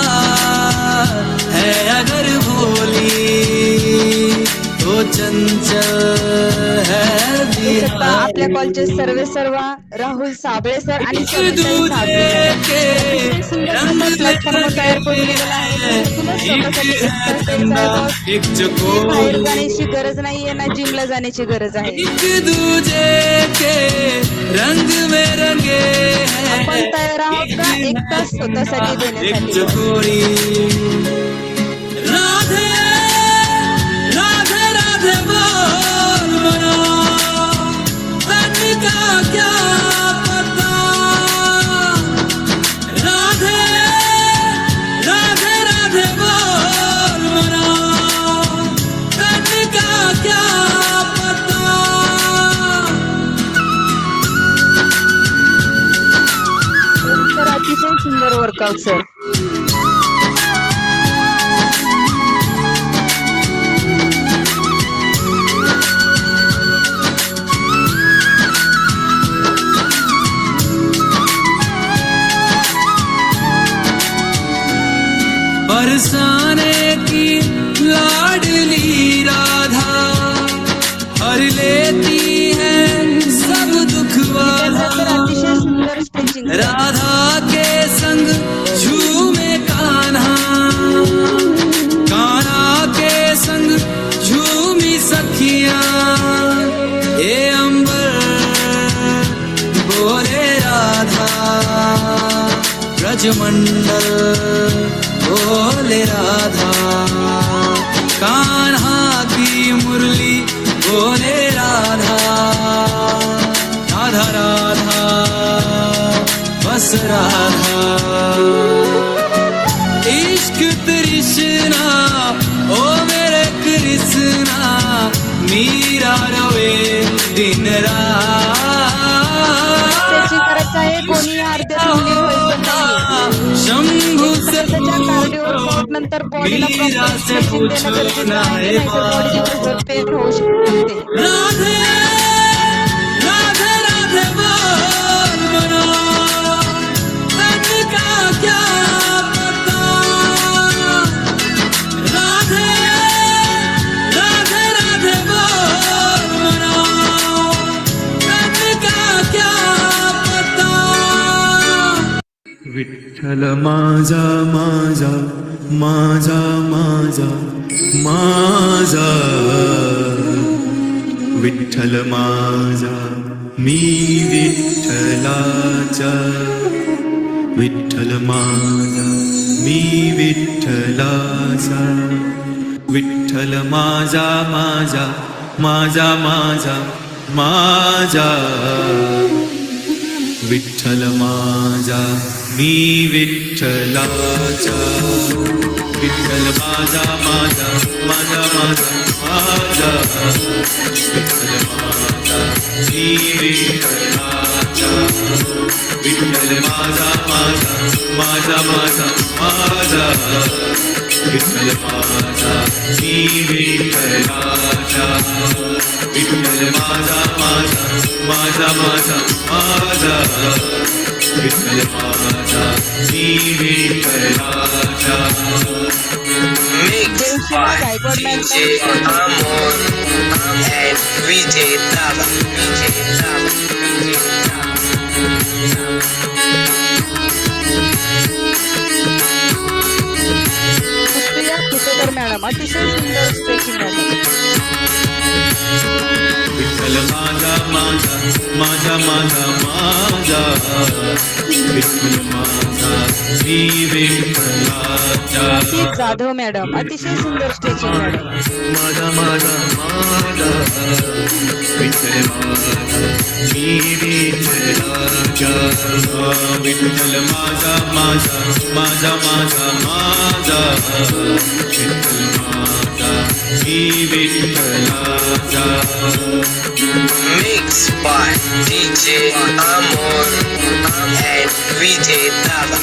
है अगर भोली तो चंचल है आपल्या कॉलचे सर्व राहुल साबळे सर आणि प्लॅटफॉर्म तयार करून गेलेला आहे. बाहेर जाण्याची गरज नाहीये ना जिमला जाण्याची गरज आहे. एक दूजे के रंग में रंगे आपण तयार आहोत का एक तास स्वतःसाठी देण्यासाठी. चकोरी राधे राधे राधे बोल मना तन का क्या पता राधे राधे राधे बोल मना तन का क्या पता तर अतिशय सुंदर वर्कआउट सर. बरसाने की लाडली राधा हर लेती है सब दुख वाला तर अतिशय सुंदर स्ट्रेचिंग. राधा के संग झूमे कान्हा कान्हा के संग झूमी सखियां ये अंबर बोले राधा ब्रजमंडल बोले राधा कान्हा की मुरली बोले राधा राधा राधा बस राधा इश्क तृष्णा ओ मेरे कृष्णा मीरा रोए दिन रात स्ट्रेचिंग करायचं आहे. कोणी अर्ध्यातून व्हायचं नाही. शंभू से कार्डिओ वर्कआउट नंतर बॉडीला मीरा से पूछो ना हे बॉडी पेन होऊ शकते. राधे राधे राधे बोल मना तन का क्या पता राधे राधे राधे बोल मना तन का क्या पता विठ्ठल माझा माझा माझा माझा माझा विठ्ठल माझा मी विठ्ठलाचा विठ्ठल माझा मी विठ्ठलाचा विठ्ठल माझा माझा माझा माझा माझा विठ्ठल माझा मी विठ्ठलाचा विठ्ठल माझा माझा माझा माझा माझा विठ्ठल माझा मी विठ्ठलाचा विठ्ठल माझा माझा माझा माझा माझा विठ्ठल माझा मी विठ्ठलाचा विठ्ठल माझा माझा माझा माझा माझा विठ्ठल माझा मी विठ्ठलाचा Mix by DJ Amor and Vijay Dava. Supriya Kupekar madam अतिशय सुंदर स्ट्रेचिंग मॅडम. विठ्ठल माझा माझा माझा माझा माझा विठ्ठल माझा मी विठ्ठलाचा ती जाधव मॅडम अतिशय सुंदर स्ट्रेचिंग मॅडम. माझा माझा माझा विठ्ठल माझा मी विठ्ठलाचा विठ्ठल माझा माझा माझा माझा माझा विठ्ठल माझा मी विठ्ठलाचा Mix by DJ Amor and Vijay Dava.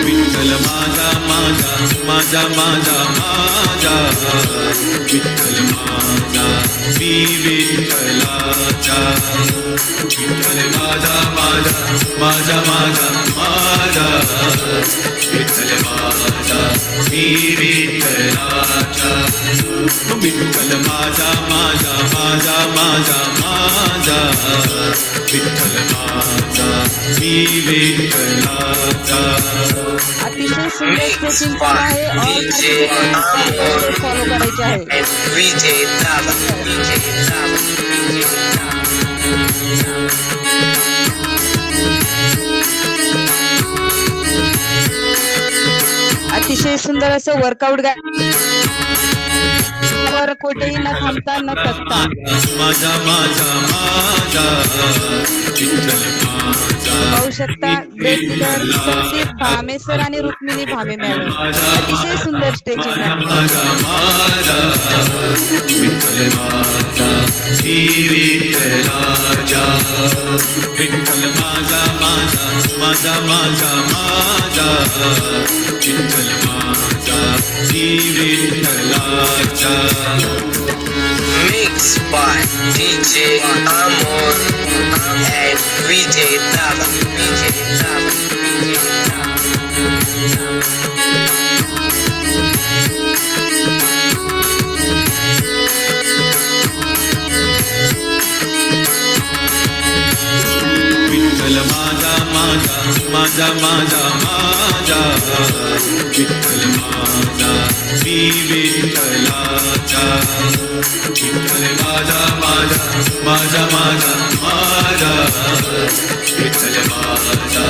Vitthal माझा माझा माझा माझा माझा विठ्ठल माझा मी विठ्ठलाचा विठ्ठल माझा माझा माझा माझा माझा विठ्ठल माझा मी विठ्ठलाचा विठ्ठल माझा माझा माझा माझा माझा विठ्ठल माझा मी विठ्ठलाचा अतिशय सुंदर स्ट्रेचिंग पण आहे. फॉलो करायचे आहे. And Vijay Dava. अतिशय सुंदर असं वर्कआउट वर कोठेही न थांबता न थकता. माझा माझा माझा विठ्ठल माझा पाहू शकता gate leader Sandeep Bhame sir आणि रुक्मिणी भामे मॅडम अतिशय सुंदर स्ट्रेचिंग मॅडम. माझा माझा विठ्ठल माझा मी विठ्ठलाचा विठ्ठल माझा माझा माझा माझा माझा विठ्ठल माझा मी विठ्ठलाचा Mix by DJ Amor and Vijay Dava. Vitthal माझा माझा माझा माझा माझा विठ्ठल माझा मी विठ्ठलाचा विठ्ठल माझा माझा माझा माझा माझा विठ्ठल माझा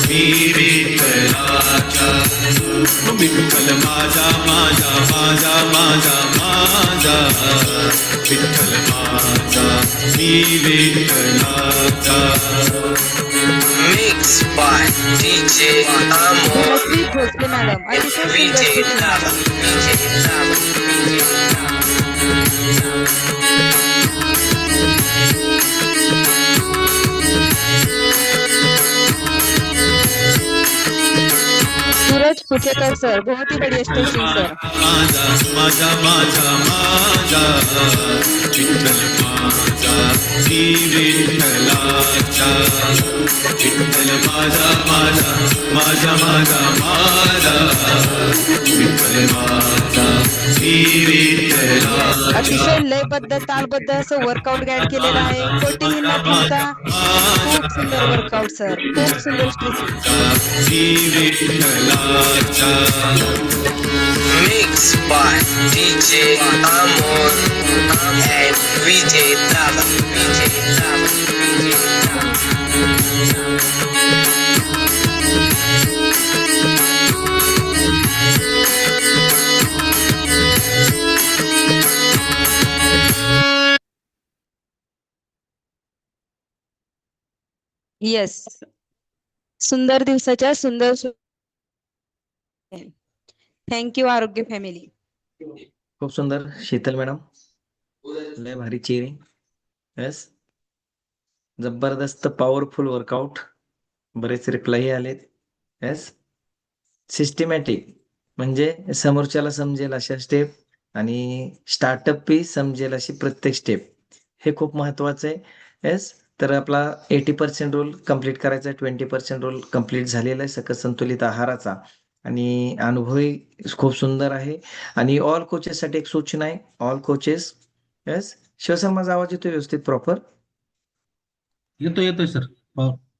मी विठ्ठलाचा विठ्ठल माझा माझा माझा माझा माझा विठ्ठल माझा मी विठ्ठलाचा Mix by DJ Amor Dhanashree Bhosale madam अतिशय सुंदर Vijay stretching Dava. Suraj Puchekar sir बहुत ही बढ़िया स्ट्रेचिंग सर. माझा माझा माझा माझा विठ्ठल माझा मी विठ्ठलाचा विठ्ठल माझा माझा माझा माझा माझा विठ्ठल माझा मी विठ्ठलाचा अतिशय लयबद्ध तालबद्ध असं वर्कआउट गाईड केलेलं आहे. कोठेही न थांबता खूप सुंदर वर्कआउट सर. खूप सुंदर स्ट्रेचिंग. मी विठ्ठलाचा Mix by DJ Amor and Vijay Dava. Yes. सुंदर दिवसाच्या सुंदर थँक्यू आरोग्य फॅमिली. खूप सुंदर शीतल मॅडम, लय भारी चेहरे. येस, जबरदस्त पॉवरफुल वर्कआउट. बरेच रिप्लाय आलेत. येस, सिस्टमॅटिक म्हणजे समोरच्याला समजेल अशा स्टेप आणि स्टार्टअप बी समजेल अशी प्रत्येक स्टेप, हे खूप महत्वाचं आहे. येस, तर आपला 80% रोल कंप्लीट करायचा आहे. 20% रोल कंप्लीट झालेला आहे सकस संतुलित आहाराचा आणि अनुभवही खूप सुंदर आहे. आणि ऑल कोचेससाठी एक सूचना आहे. ऑल कोचेस, येस, शिवसर माझा आवाज येतो व्यवस्थित प्रॉपर? येतोय सर.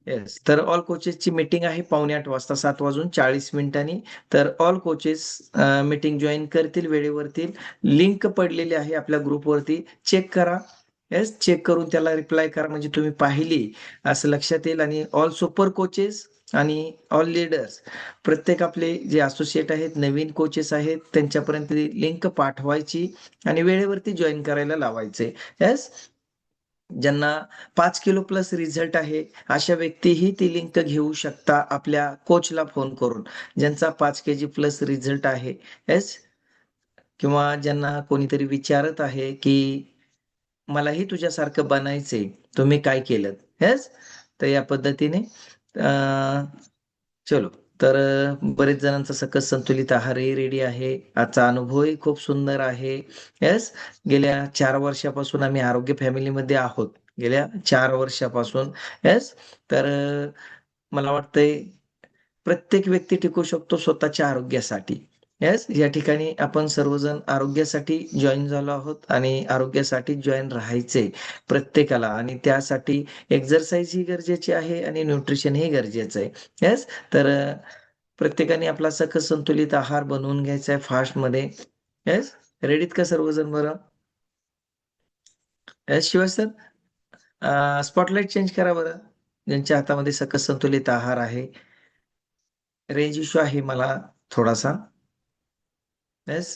येस, तर ऑल कोचेसची मीटिंग आहे 7:45 वाजता, 7:40 तर ऑल कोचेस मीटिंग जॉईन करतील वेळेवरती. लिंक पडलेली आहे आपल्या ग्रुपवरती, चेक करा. येस, चेक करून त्याला रिप्लाय करा म्हणजे तुम्ही पाहिली असं लक्षात येईल. आणि ऑल सुपर कोचेस आणि ऑल लीडर्स, प्रत्येक आपले जे असोसिएट आहेत, नवीन कोचेस आहेत, त्यांच्यापर्यंत लिंक पाठवायची आणि वेळेवरती जॉईन करायला लावायचे. येस, ज्यांना 5 किलो प्लस रिझल्ट आहे अशा व्यक्तीही ती लिंक घेऊ शकता आपल्या कोचला फोन करून, ज्यांचा 5 kg प्लस रिझल्ट आहे. येस, किंवा ज्यांना कोणीतरी विचारत आहे की मलाही तुझ्यासारखं बनायचंय, तुम्ही काय केलं. येस, तर या पद्धतीने चलो, तर बरेच जणांचा सकस संतुलित आहारही रेडी आहे. आजचा अनुभवही खूप सुंदर आहे. येस, गेल्या 4 वर्षापासून आम्ही आरोग्य फॅमिलीमध्ये आहोत, गेल्या 4 वर्षापासून. येस, तर मला वाटतंय प्रत्येक व्यक्ती टिकू शकतो स्वतःच्या आरोग्यासाठी. येस, या ठिकाणी आपण सर्वजण आरोग्यासाठी जॉईन झालो आहोत आणि आरोग्यासाठी जॉईन राहायचे प्रत्येकाला, आणि त्यासाठी एक्झरसाइज ही गरजेची आहे आणि न्यूट्रिशन ही गरजेचं आहे. येस, तर प्रत्येकाने आपला सकस संतुलित आहार बनवून घ्यायचा आहे फास्टमध्ये. येस, रेडीत का सर्वजण? बरं, येस शिवाय सर, स्पॉटलाइट चेंज करा बरं, ज्यांच्या हातामध्ये सकस संतुलित आहार आहे. रेंज इश्यू आहे मला थोडासा. येस,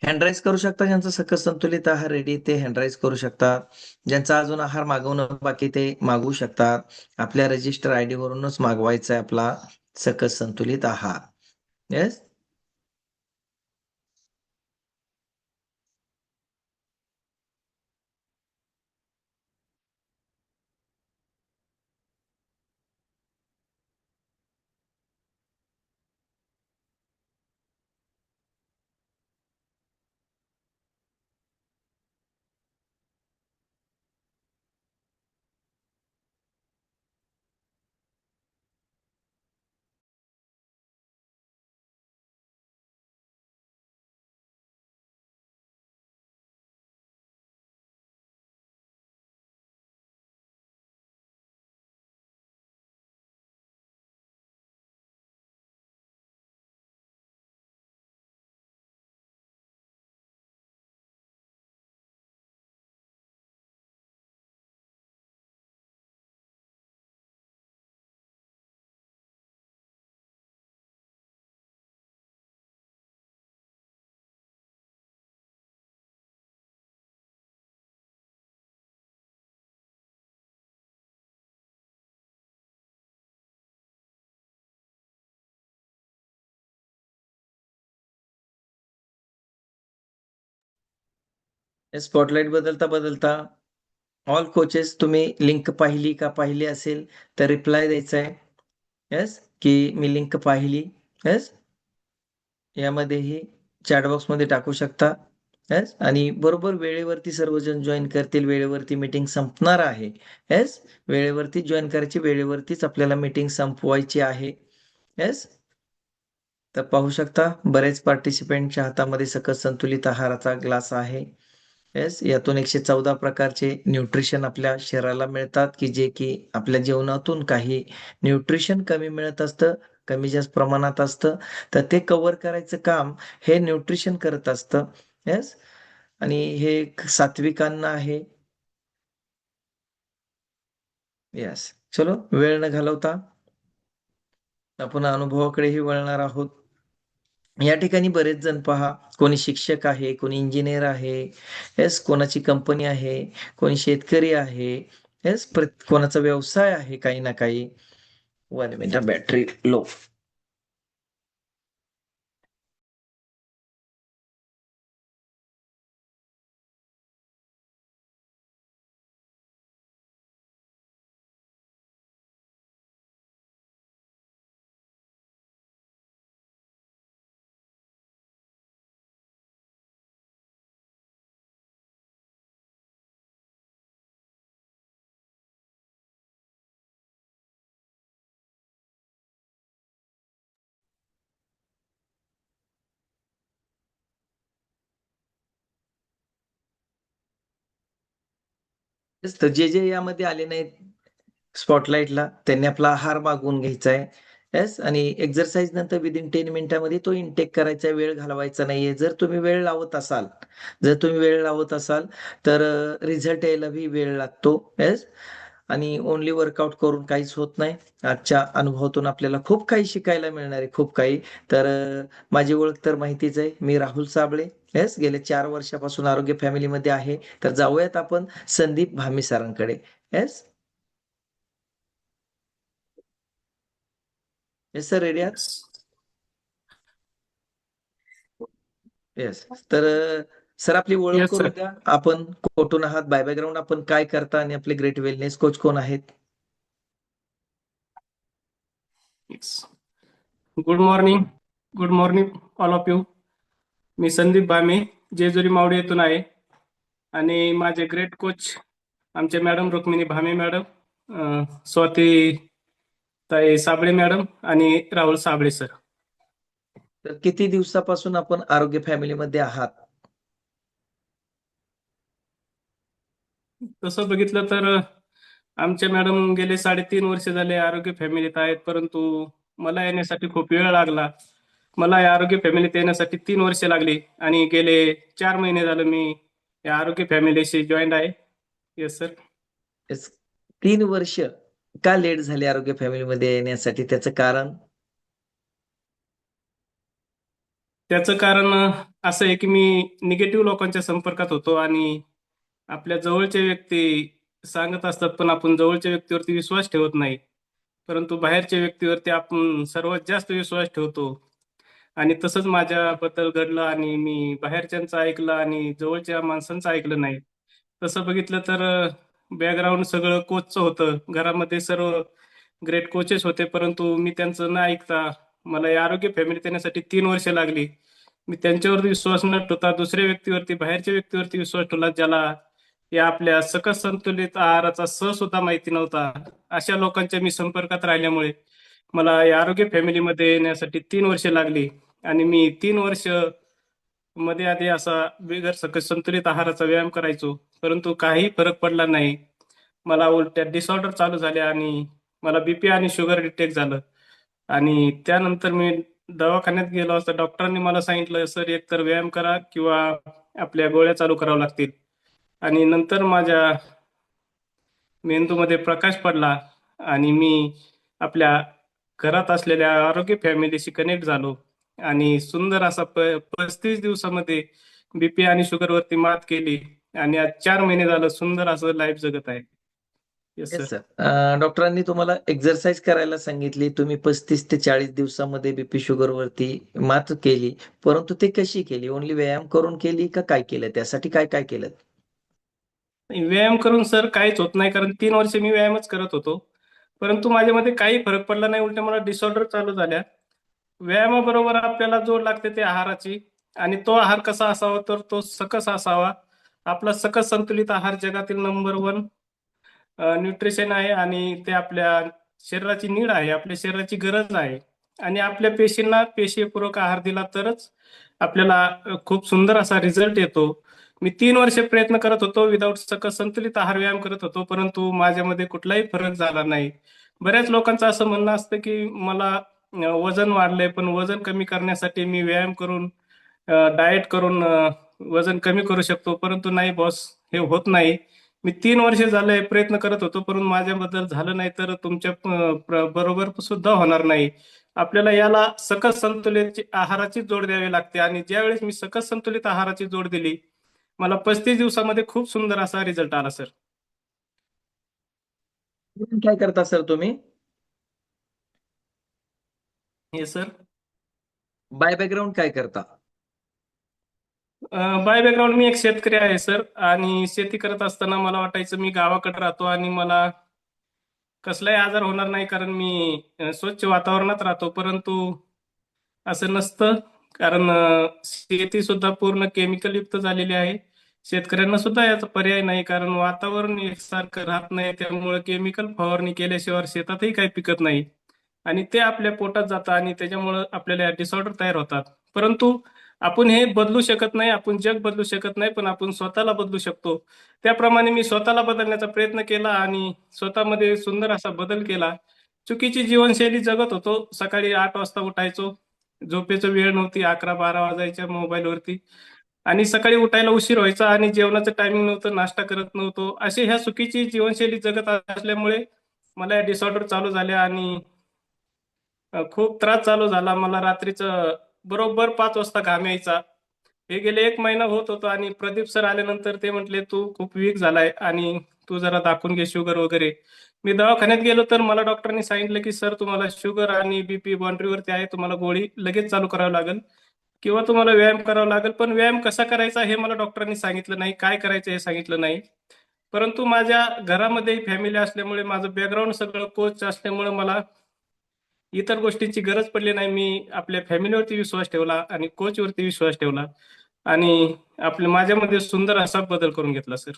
हँड राईज करू शकता. ज्यांचा सकस संतुलित आहार रेडी ते हँड राईज करू शकतात. ज्यांचा अजून आहार मागवणं बाकी ते मागवू शकतात. आपल्या रजिस्टर आयडी वरूनच मागवायचा आहे आपला सकस संतुलित आहार. येस, स्पॉटलाइट बदलता बदलता ऑल कोचेस, तुम्ही लिंक पाहिली का? पाहिली असेल तर रिप्लाय द्यायचा आहे. येस, की मी लिंक पाहिली. येस, यामध्येही चॅट बॉक्समध्ये टाकू शकता. येस, आणि बरोबर वेळेवरती सर्वजण जॉईन करतील. वेळेवरती मीटिंग संपणार आहे. येस, वेळेवरती जॉईन करायची, वेळेवरतीच आपल्याला मीटिंग संपवायची आहे. येस, तर पाहू शकता बरेच पार्टिसिपेंटच्या हातामध्ये सकस संतुलित आहाराचा ग्लास आहे. येस, यातून 114 प्रकारचे न्यूट्रिशन आपल्या शरीराला मिळतात, की जे की आपल्या जेवणातून काही न्यूट्रिशन कमी मिळत असतं, कमी जास्त प्रमाणात असतं, तर ते कव्हर करायचं काम हे न्यूट्रिशन करत असतं. येस, आणि हे एक सात्विक अन्न आहे. येस. चलो वेळ न घालवता आपण अनुभवाकडेही वळणार आहोत. या ठिकाणी बरेच जण पहा, कोणी शिक्षक आहे, कोणी इंजिनियर आहे, येस, कोणाची कंपनी आहे, कोणी शेतकरी आहे, येस, कोणाचा व्यवसाय आहे काही ना काही. 1 मिनिट, बॅटरी लो. येस, तर जे यामध्ये आले नाहीत स्पॉटलाईटला, त्यांनी आपला आहार मागवून घ्यायचा आहे. येस, आणि एक्सरसाइज नंतर विदिन 10 मिनिटामध्ये तो इनटेक करायचा, वेळ घालवायचा नाहीये. जर तुम्ही वेळ लावत असाल तर रिझल्ट यायलाही वेळ लागतो. येस, आणि ओन्ली वर्कआउट करून काहीच होत नाही. आजच्या अनुभवातून आपल्याला खूप काही शिकायला मिळणार आहे, खूप काही. तर माझी ओळख तर माहितीच आहे, मी राहुल साबळे. येस, गेले 4 वर्षापासून आरोग्य फॅमिलीमध्ये आहे. तर जाऊयात आपण संदीप भामी सरांकडे. येस. येस सर, रेडी आहात? येस. तर सर, आपली ओळख येस सर. करून द्या. आपण कुठून आहात, बाय बॅकग्राऊंड आपण काय करता, आणि आपले ग्रेट वेलनेस कोच कोण आहेत? Good morning. Good morning all of you. मी संदीप भामे, जेजुरी मावडी येथून आहे. आणि माझे ग्रेट कोच आमचे मॅडम रुक्मिणी भामे मॅडम, स्वाती ताई साबळे मॅडम आणि राहुल साबळे सर. तर किती दिवसापासून आपण आरोग्य फॅमिलीमध्ये आहात? तसं बघितलं तर आमच्या मॅडम गेले 3.5 वर्ष झाले आरोग्य फॅमिलीत आहेत, परंतु मला येण्यासाठी खूप वेळ लागला. मला या आरोग्य फॅमिलीत येण्यासाठी 3 वर्ष लागली आणि गेले 4 महिने झालं मी या आरोग्य फॅमिलीशी जॉईंट आहे. Yes sir. येस. 3 वर्ष का लेट झाले आरोग्य फॅमिलीमध्ये येण्यासाठी, त्याचं कारण? त्याचं कारण असं आहे की मी निगेटिव्ह लोकांच्या संपर्कात होतो आणि आपल्या जवळच्या व्यक्ती सांगत असतात, पण आपण जवळच्या व्यक्तीवरती विश्वास ठेवत नाही. परंतु बाहेरच्या व्यक्तीवरती आपण सर्वात जास्त विश्वास ठेवतो. आणि तसंच माझ्याबद्दल घडलं आणि मी बाहेरच्यांचं ऐकलं आणि जवळच्या माणसांचं ऐकलं नाही. तसं बघितलं तर बॅकग्राऊंड सगळं कोचचं होतं. घरामध्ये सर्व ग्रेट कोचेस होते, परंतु मी त्यांचं न ऐकता मला या आरोग्य फॅमिलीत येण्यासाठी 3 वर्ष लागली. मी त्यांच्यावरती विश्वास न ठेवता दुसऱ्या व्यक्तीवरती, बाहेरच्या व्यक्तीवरती विश्वास ठेवला, ज्याला या आपल्या सकस संतुलित आहाराचा सुद्धा माहिती नव्हता. अशा लोकांच्या मी संपर्कात राहिल्यामुळे मला या आरोग्य फॅमिलीमध्ये येण्यासाठी 3 वर्ष लागली. आणि मी 3 वर्ष मध्ये आधी असा बिगर सकस संतुलित आहाराचा व्यायाम करायचो, परंतु काही फरक पडला नाही. मला उलट्या डिसऑर्डर चालू झाले आणि मला बीपी आणि शुगर डिटेक्ट झालं. आणि त्यानंतर मी दवाखान्यात गेलो असता डॉक्टरांनी मला सांगितलं, सर एकतर व्यायाम करा किंवा आपल्या गोळ्या चालू कराव्या लागतील. आणि नंतर माझ्या मेंदूमध्ये प्रकाश पडला आणि मी आपल्या घरात असलेल्या आरोग्य फॅमिलीशी कनेक्ट झालो आणि सुंदर असा 35 दिवसामध्ये बीपी आणि शुगरवरती मात केली आणि आज 4 महिने झालं सुंदर असं लाईफ जगत आहे. Yes sir. Yes sir. डॉक्टरांनी तुम्हाला एक्सरसाइज करायला सांगितली. तुम्ही 35 ते 40 दिवसामध्ये बीपी शुगरवरती मात केली. परंतु ते कशी केली? ओन्ली व्यायाम करून केली का काय केलं? त्यासाठी काय काय केलं? व्यायाम करून सर काहीच होत नाही, कारण 3 वर्ष मी व्यायामच करत होतो, परंतु माझ्यामध्ये काही फरक पडला नाही. उलट मला डिसऑर्डर चालू झाल्या. व्यायामाबरोबर आपल्याला जोड लागते ते आहाराची, आणि तो आहार कसा असावा तर तो सकस असावा. आपला सकस संतुलित आहार जगातील नंबर 1 न्यूट्रिशन आहे आणि ते आपल्या शरीराची नीड आहे, आपल्या शरीराची गरज आहे. आणि आपल्या पेशींना पेशीपूरक आहार दिला तरच आपल्याला खूप सुंदर असा रिझल्ट येतो. मी 3 वर्ष प्रयत्न करत होतो, विदाऊट सकस संतुलित आहार व्यायाम करत होतो, परंतु माझ्यामध्ये कुठलाही फरक झाला नाही. बऱ्याच लोकांचं असं म्हणणं असतं की मला वजन वाढलंय, पण वजन कमी करण्यासाठी मी व्यायाम करून डाएट करून वजन कमी करू शकतो, परंतु नाही बॉस, हे होत नाही. मी 3 वर्ष झाले प्रयत्न करत होतो, परंतु माझ्याबद्दल झालं नाही, तर तुमच्या बरोबर सुद्धा होणार नाही. आपल्याला याला सकस संतुलित आहाराची जोड द्यावी लागते आणि ज्यावेळेस मी सकस संतुलित आहाराची जोड दिली, मला 35 दिवसामध्ये खूप सुंदर असा रिझल्ट आला सर. काय करता सर तुम्ही? हे सर. बाय बॅकग्राऊंड काय करता? बाय बॅकग्राऊंड मी एक शेतकरी आहे सर आणि शेती करत असताना मला वाटायचं मी गावाकडे राहतो आणि मला कसलाही आजार होणार नाही कारण मी स्वच्छ वातावरणात राहतो, परंतु असं नसतं. कारण शेती सुद्धा पूर्ण केमिकल युक्त झालेली आहे. शेतकऱ्यांना सुद्धा याचा पर्याय नाही कारण वातावरण एकसारखं राहत नाही, त्यामुळे केमिकल फवारणी केल्याशिवाय शेतातही काही पिकत नाही आणि ते आपल्या पोटात जातं आणि त्याच्यामुळे आपल्याला डिसऑर्डर तयार होतात. परंतु आपण हे बदलू शकत नाही, आपण जग बदलू शकत नाही, पण आपण स्वतःला बदलू शकतो. त्याप्रमाणे मी स्वतःला बदलण्याचा प्रयत्न केला आणि स्वतःमध्ये सुंदर असा बदल केला. चुकीची जीवनशैली जगत होतो. सकाळी 8 वाजता उठायचो, झोपेचं वेळ नव्हती, 11-12 वाजायच्या मोबाईलवरती आणि सकाळी उठायला उशीर व्हायचा आणि जेवणाचं टायमिंग नव्हतं, नाश्ता करत नव्हतो. अशी ह्या चुकीची जीवनशैली जगत असल्यामुळे मला या डिसऑर्डर चालू झाल्या आणि खूप त्रास चालू झाला. मला रात्रीचं बरोबर 5 वाजता घाम यायचा. हे गेले 1 महिना होत होतं आणि प्रदीप सर आल्यानंतर ते म्हटले, "तू खूप वीक झालाय आणि तू जरा दाखवून घे शुगर वगैरे." मी दवाखान्यात गेलो तर मला डॉक्टरांनी सांगितलं, की "सर तुम्हाला शुगर आणि बीपी बाउंड्रीवरती आहे. तुम्हाला गोळी लगेच चालू करावी लागेल किंवा तुम्हाला व्यायाम करावा लागेल." पण व्यायाम कसा करायचा हे मला डॉक्टरांनी सांगितलं नाही. काय करायचं हे सांगितलं नाही. परंतु माझ्या घरामध्ये फॅमिली असल्यामुळे, माझं बॅकग्राऊंड सगळं कोच असल्यामुळे मला इतर गोष्टींची गरज पडली नाही. मी आपल्या फॅमिलीवरती विश्वास ठेवला आणि कोचवरती विश्वास ठेवला आणि माझ्यामध्ये सुंदर असा बदल करून घेतला सर.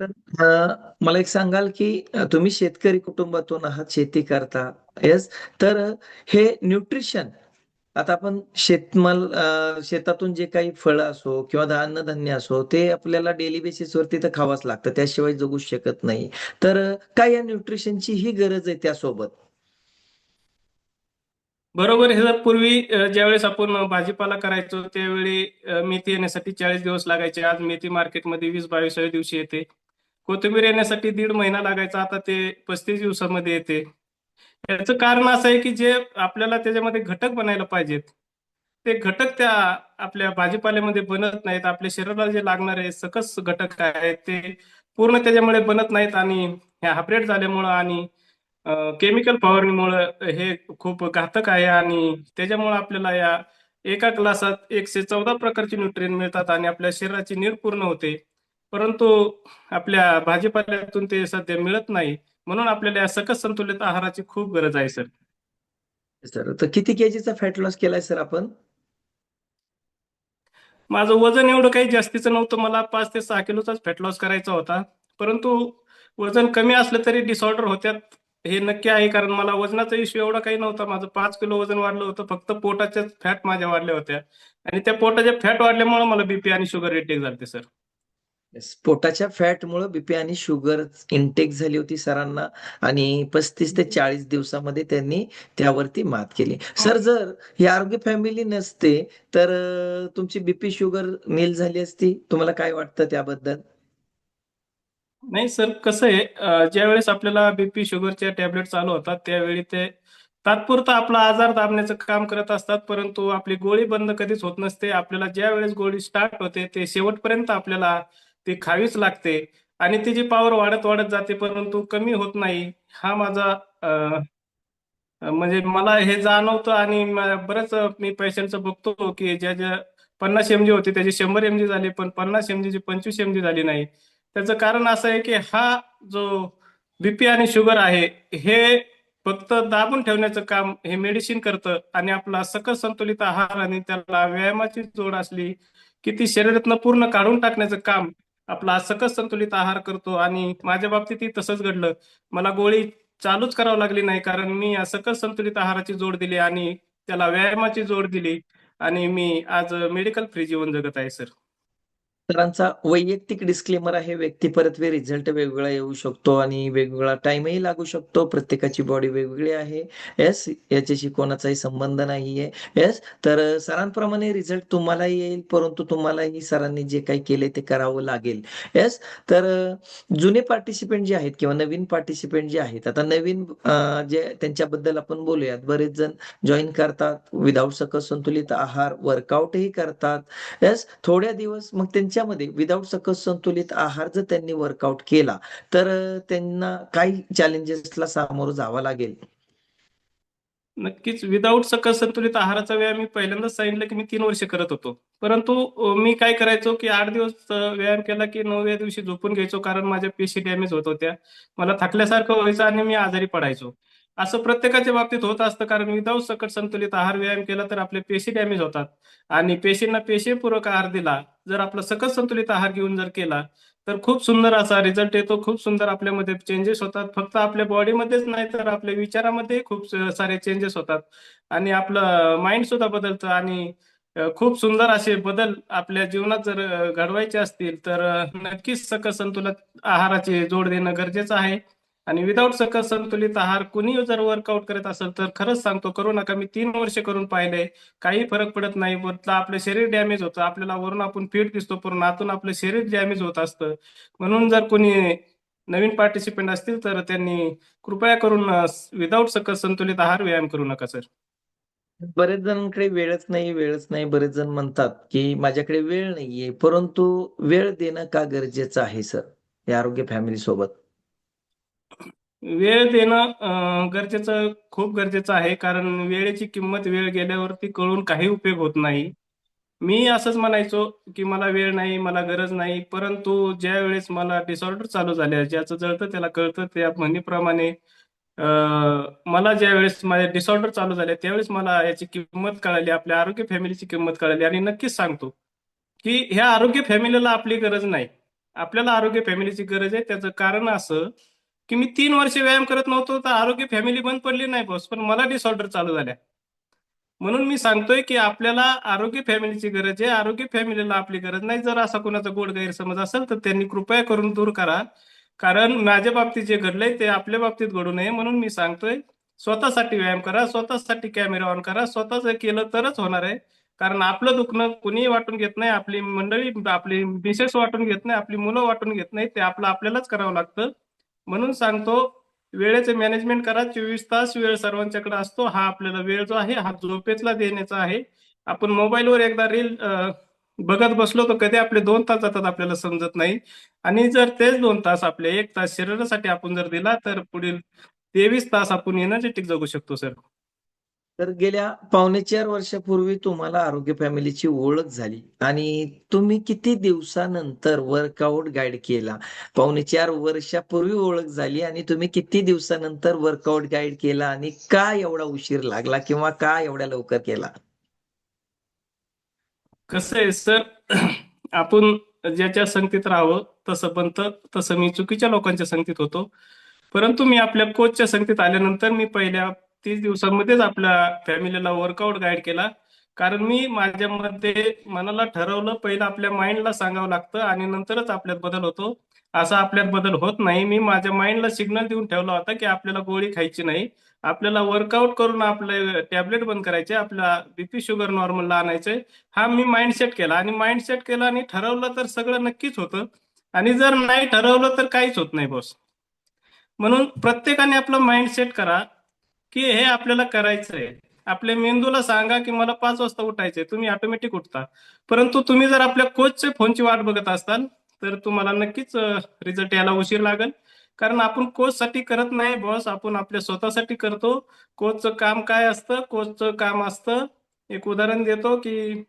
तर मला एक सांगाल, की तुम्ही शेतकरी कुटुंबातून आहात, शेती करता. येस. तर हे न्यूट्रिशन आता आपण शेतमाल शेतातून जे काही फळं असो किंवा अन्नधान्य असो, ते आपल्याला डेली बेसिसवरती तर खावंच लागतं. त्याशिवाय जगूच शकत नाही. तर काय या न्यूट्रिशनची ही गरज आहे त्यासोबत? बरोबर हे जर पूर्वी ज्यावेळेस आपण भाजीपाला करायचो त्यावेळी मेथी येण्यासाठी 40 दिवस लागायचे. आज मेथी मार्केटमध्ये 20-22व्या दिवशी येते. कोथिंबीर येण्यासाठी 1.5 महिना लागायचा, आता ते 35 दिवसामध्ये येते. याचं कारण असं आहे की जे आपल्याला त्याच्यामध्ये घटक बनायला पाहिजेत, ते घटक त्या आपल्या भाजीपाल्यामध्ये बनत नाहीत. आपल्या शरीराला जे लागणारे सकस घटक आहेत ते पूर्ण त्याच्यामुळे बनत नाहीत आणि ह्या हायब्रिड झाल्यामुळं आणि केमिकल फवारणीमुळं हे खूप घातक आहे आणि त्याच्यामुळं आपल्याला या एका ग्लासात 114 प्रकारचे न्यूट्रिएंट मिळतात आणि आपल्या शरीराची नीड पूर्ण होते. परंतु आपल्या भाजीपाल्यातून ते सध्या मिळत नाही. म्हणून आपल्याला या सकस संतुलित आहाराची खूप गरज आहे सर. सर, तर किती केजीचा फॅट लॉस केलाय सर आपण? माझं वजन एवढं काही जास्तीचं नव्हतं. मला 5 ते 6 किलोचाच फॅट लॉस करायचा होता. परंतु वजन कमी असलं तरी डिसऑर्डर होत्यात हे नक्की आहे. कारण मला वजनाचा इश्यू एवढा काही नव्हता. माझं 5 किलो वजन वाढलं होतं. फक्त पोटाच्याच फॅट माझ्या वाढल्या होत्या आणि त्या पोटाच्या फॅट वाढल्यामुळे मला बीपी आणि शुगर अटॅक झालते सर. येस. पोटाच्या फॅटमुळे बीपी आणि शुगर इनटेक झाली होती सरांना आणि 35 ते 40 दिवसामध्ये त्यांनी त्यावरती मात केली. सर, जर ही आरोग्य फॅमिली नसते, तर तुमची बीपी शुगर नील झाली असती. तुम्हाला काय वाटतं त्याबद्दल? नाही सर, कसं आहे ज्यावेळेस आपल्याला बीपी शुगरच्या टॅबलेट चालू होतात त्यावेळी ते तात्पुरता आपला आजार दाबण्याचं काम करत असतात, परंतु आपली गोळी बंद कधीच होत नसते. आपल्याला ज्या वेळेस गोळी स्टार्ट होते ते शेवटपर्यंत आपल्याला ती खावीच लागते आणि तिची पॉवर वाढत वाढत जाते, परंतु कमी होत नाही. हा माझा म्हणजे मला हे जाणवतं आणि बरंच मी पेशंटचं बघतो की ज्या 50 mg होती त्याची 100 mg झाली, पण 50 mg ची 25 mg झाली नाही. त्याचं कारण असं आहे की हा जो बीपी आणि शुगर आहे हे फक्त दाबून ठेवण्याचं काम हे मेडिसिन करतं आणि आपला सकस संतुलित आहार आणि त्याला व्यायामाची जोड असली की ती शरीरातनं पूर्ण काढून टाकण्याचं काम आपला सकस संतुलित आहार करतो आणि माझ्या बाबतीतही तसंच घडलं. मला गोळी चालूच करावं लागली नाही कारण मी सकस संतुलित आहाराची जोड दिली आणि त्याला व्यायामाची जोड दिली आणि मी आज मेडिकल फ्री जीवन जगत आहे सर. सरांचा वैयक्तिक डिस्क्लेमर आहे, व्यक्तिपरत्वे रिझल्ट वेगवेगळा येऊ शकतो आणि वेगवेगळा टाईमही लागू शकतो. प्रत्येकाची बॉडी वेगवेगळी आहे. येस, याच्याशी कोणाचाही संबंध नाहीये. येस, तर सरांप्रमाणे रिझल्ट तुम्हालाही येईल, परंतु तुम्हालाही सरांनी जे काही केले ते करावं लागेल. येस, तर जुने पार्टिसिपेंट जे आहेत किंवा नवीन पार्टिसिपेंट जे आहेत, आता नवीन जे त्यांच्याबद्दल आपण बोलूयात. बरेच जण जॉईन करतात, विदाऊट सकस संतुलित आहार, वर्कआउटही करतात. येस, थोड्या दिवस मग त्यांच्यामध्ये विदाऊट सकस संतुलित आहार जर त्यांनी वर्कआउट केला, तर त्यांना काही चॅलेंजेसला सामोरं जावं लागेल. नक्कीच विदाऊट सकस संतुलित आहाराचा व्यायाम मी पहिल्यांदाच सांगितलं की मी 3 वर्ष करत होतो. परंतु मी काय करायचो की 8 दिवस व्यायाम केला की 9व्या दिवशी झोपून घ्यायचो कारण माझ्या पेशी डॅमेज होत होत्या. मला थकल्यासारखं व्हायचं आणि मी आजारी पडायचो. असं प्रत्येकाच्या बाबतीत होत असतं कारण विदाऊट सकस संतुलित आहार व्यायाम केला तर आपल्या पेशी डॅमेज होतात आणि पेशींना पेशीपूरक आहार दिला, जर आपला सकस संतुलित आहार घेऊन जर केला, तर खूप सुंदर असा रिझल्ट येतो. खूप सुंदर आपल्यामध्ये चेंजेस होतात. फक्त आपल्या बॉडीमध्येच नाही तर आपल्या विचारामध्ये खूप सारे चेंजेस होतात आणि आपलं माइंड सुद्धा बदलतं आणि खूप सुंदर असे बदल आपल्या जीवनात जर घडवायचे असतील तर नक्कीच सकस संतुलित आहाराची जोड देणं गरजेचं आहे आणि विदाऊट सकस संतुलित आहार कुणी जर वर्कआउट करत असेल तर खरंच सांगतो करू नका. मी 3 वर्ष करून पाहिलंय. काही फरक पडत नाही. उलट आपलं शरीर डॅमेज होतं. आपल्याला वरून आपण फिट दिसतो, पण आतून आपलं शरीर डॅमेज होत असतं. म्हणून जर कोणी नवीन पार्टिसिपंट असतील तर त्यांनी कृपया करून विदाऊट सकस संतुलित आहार व्यायाम करू नका सर. बरेच जणांकडे वेळच नाही. बरेच जण म्हणतात, की माझ्याकडे वेळ नाहीये, परंतु वेळ देणं का गरजेचं आहे सर, या आरोग्य फॅमिली सोबत? वेळ देणं खूप गरजेचं आहे कारण वेळेची किंमत वेळ गेल्यावरती कळून काही उपयोग होत नाही. मी असंच म्हणायचो की मला वेळ नाही, मला गरज नाही, परंतु ज्या वेळेस मला डिसऑर्डर चालू झाले, ज्याचं जळतं त्याला कळतं त्या म्हणीप्रमाणे मला ज्या वेळेस माझे डिसऑर्डर चालू झाले त्यावेळेस मला याची किंमत कळाली, आपल्या आरोग्य फॅमिलीची किंमत कळाली आणि नक्कीच सांगतो की ह्या आरोग्य फॅमिलीला आपली गरज नाही. आपल्याला आरोग्य फॅमिलीची गरज आहे. त्याचं कारण असं की मी 3 वर्ष व्यायाम करत नव्हतो तर आरोग्य फॅमिली बंद पडली नाही बॉस, पण मला डिसऑर्डर चालू झाल्या. म्हणून मी सांगतोय की आपल्याला आरोग्य फॅमिलीची गरज आहे. आरोग्य फॅमिलीला आपली गरज नाही. जर असा कोणाचा गोड गैरसमज असेल तर त्यांनी कृपया करून दूर करा. कारण माझ्या बाबतीत जे घडलंय ते आपल्या बाबतीत घडू नये म्हणून मी सांगतोय स्वतःसाठी व्यायाम करा, स्वतःसाठी कॅमेरा ऑन करा. स्वतःच केलं तरच होणार आहे. कारण आपलं दुखणं कुणीही वाटून घेत नाही. आपली मंडळी, आपली मिसेस वाटून घेत नाही, आपली मुलं वाटून घेत नाही. ते आपलं आपल्यालाच करावं लागतं. म्हणून सांगतो वेळेचे मॅनेजमेंट करा. 24 तास वेळ सर्वांच्याकडे असतो. हा आपल्याला वेळ जो आहे हा झोपेतला देण्याचा आहे. आपण मोबाईलवर एकदा रील बघत बसलो तर कधी आपले 2 तास जातात आपल्याला समजत नाही आणि जर तेच 2 तास आपले 1 तास शरीरासाठी आपण जर दिला तर पुढील 23 तास आपण एनर्जेटिक जगू शकतो सर. तर गेल्या 4.5 वर्षापूर्वी तुम्हाला आरोग्य फॅमिलीची ओळख झाली आणि तुम्ही किती दिवसानंतर वर्कआउट गाईड केला? 4.5 वर्षापूर्वी ओळख झाली आणि तुम्ही किती दिवसानंतर वर्कआउट गाईड केला आणि का एवढा उशीर लागला किंवा का एवढ्या लवकर केला? कसं आहे सर, आपण ज्याच्या संगतीत राहावं तसं बनतं. तसं मी चुकीच्या लोकांच्या संगतीत होतो. परंतु मी आपल्या कोचच्या संगतीत आल्यानंतर मी पहिल्या 30 दिवसांमध्येच आपल्या फॅमिलीला वर्कआउट गाईड केला. कारण मी माझ्यामध्ये मनाला ठरवलं, पहिलं आपल्या माइंडला सांगावं लागतं आणि नंतरच आपल्यात बदल होतो. असा आपल्यात बदल होत नाही. मी माझ्या माइंडला सिग्नल देऊन ठेवला होता की आपल्याला गोळी खायची नाही. आपल्याला वर्कआउट करून आपले टॅबलेट बंद करायचे, आपला बीपी शुगर नॉर्मलला आणायचंय. हा मी माइंडसेट केला आणि माइंडसेट केला आणि ठरवलं तर सगळं नक्कीच होतं आणि जर नाही ठरवलं तर काहीच होत नाही बॉस. म्हणून प्रत्येकाने आपलं माइंडसेट करा की हे आपल्याला करायचं आहे. आपल्या मेंदूला सांगा की मला 5 वाजता उठायचंय, तुम्ही ऑटोमॅटिक उठता. परंतु तुम्ही जर आपल्या कोचच्या फोनची वाट बघत असाल तर तुम्हाला नक्कीच रिझल्ट यायला उशीर लागेल. कारण आपण कोचसाठी करत नाही बॉस, आपण आपल्या स्वतःसाठी करतो. कोचचं काम काय असतं? कोचचं काम असतं, एक उदाहरण देतो की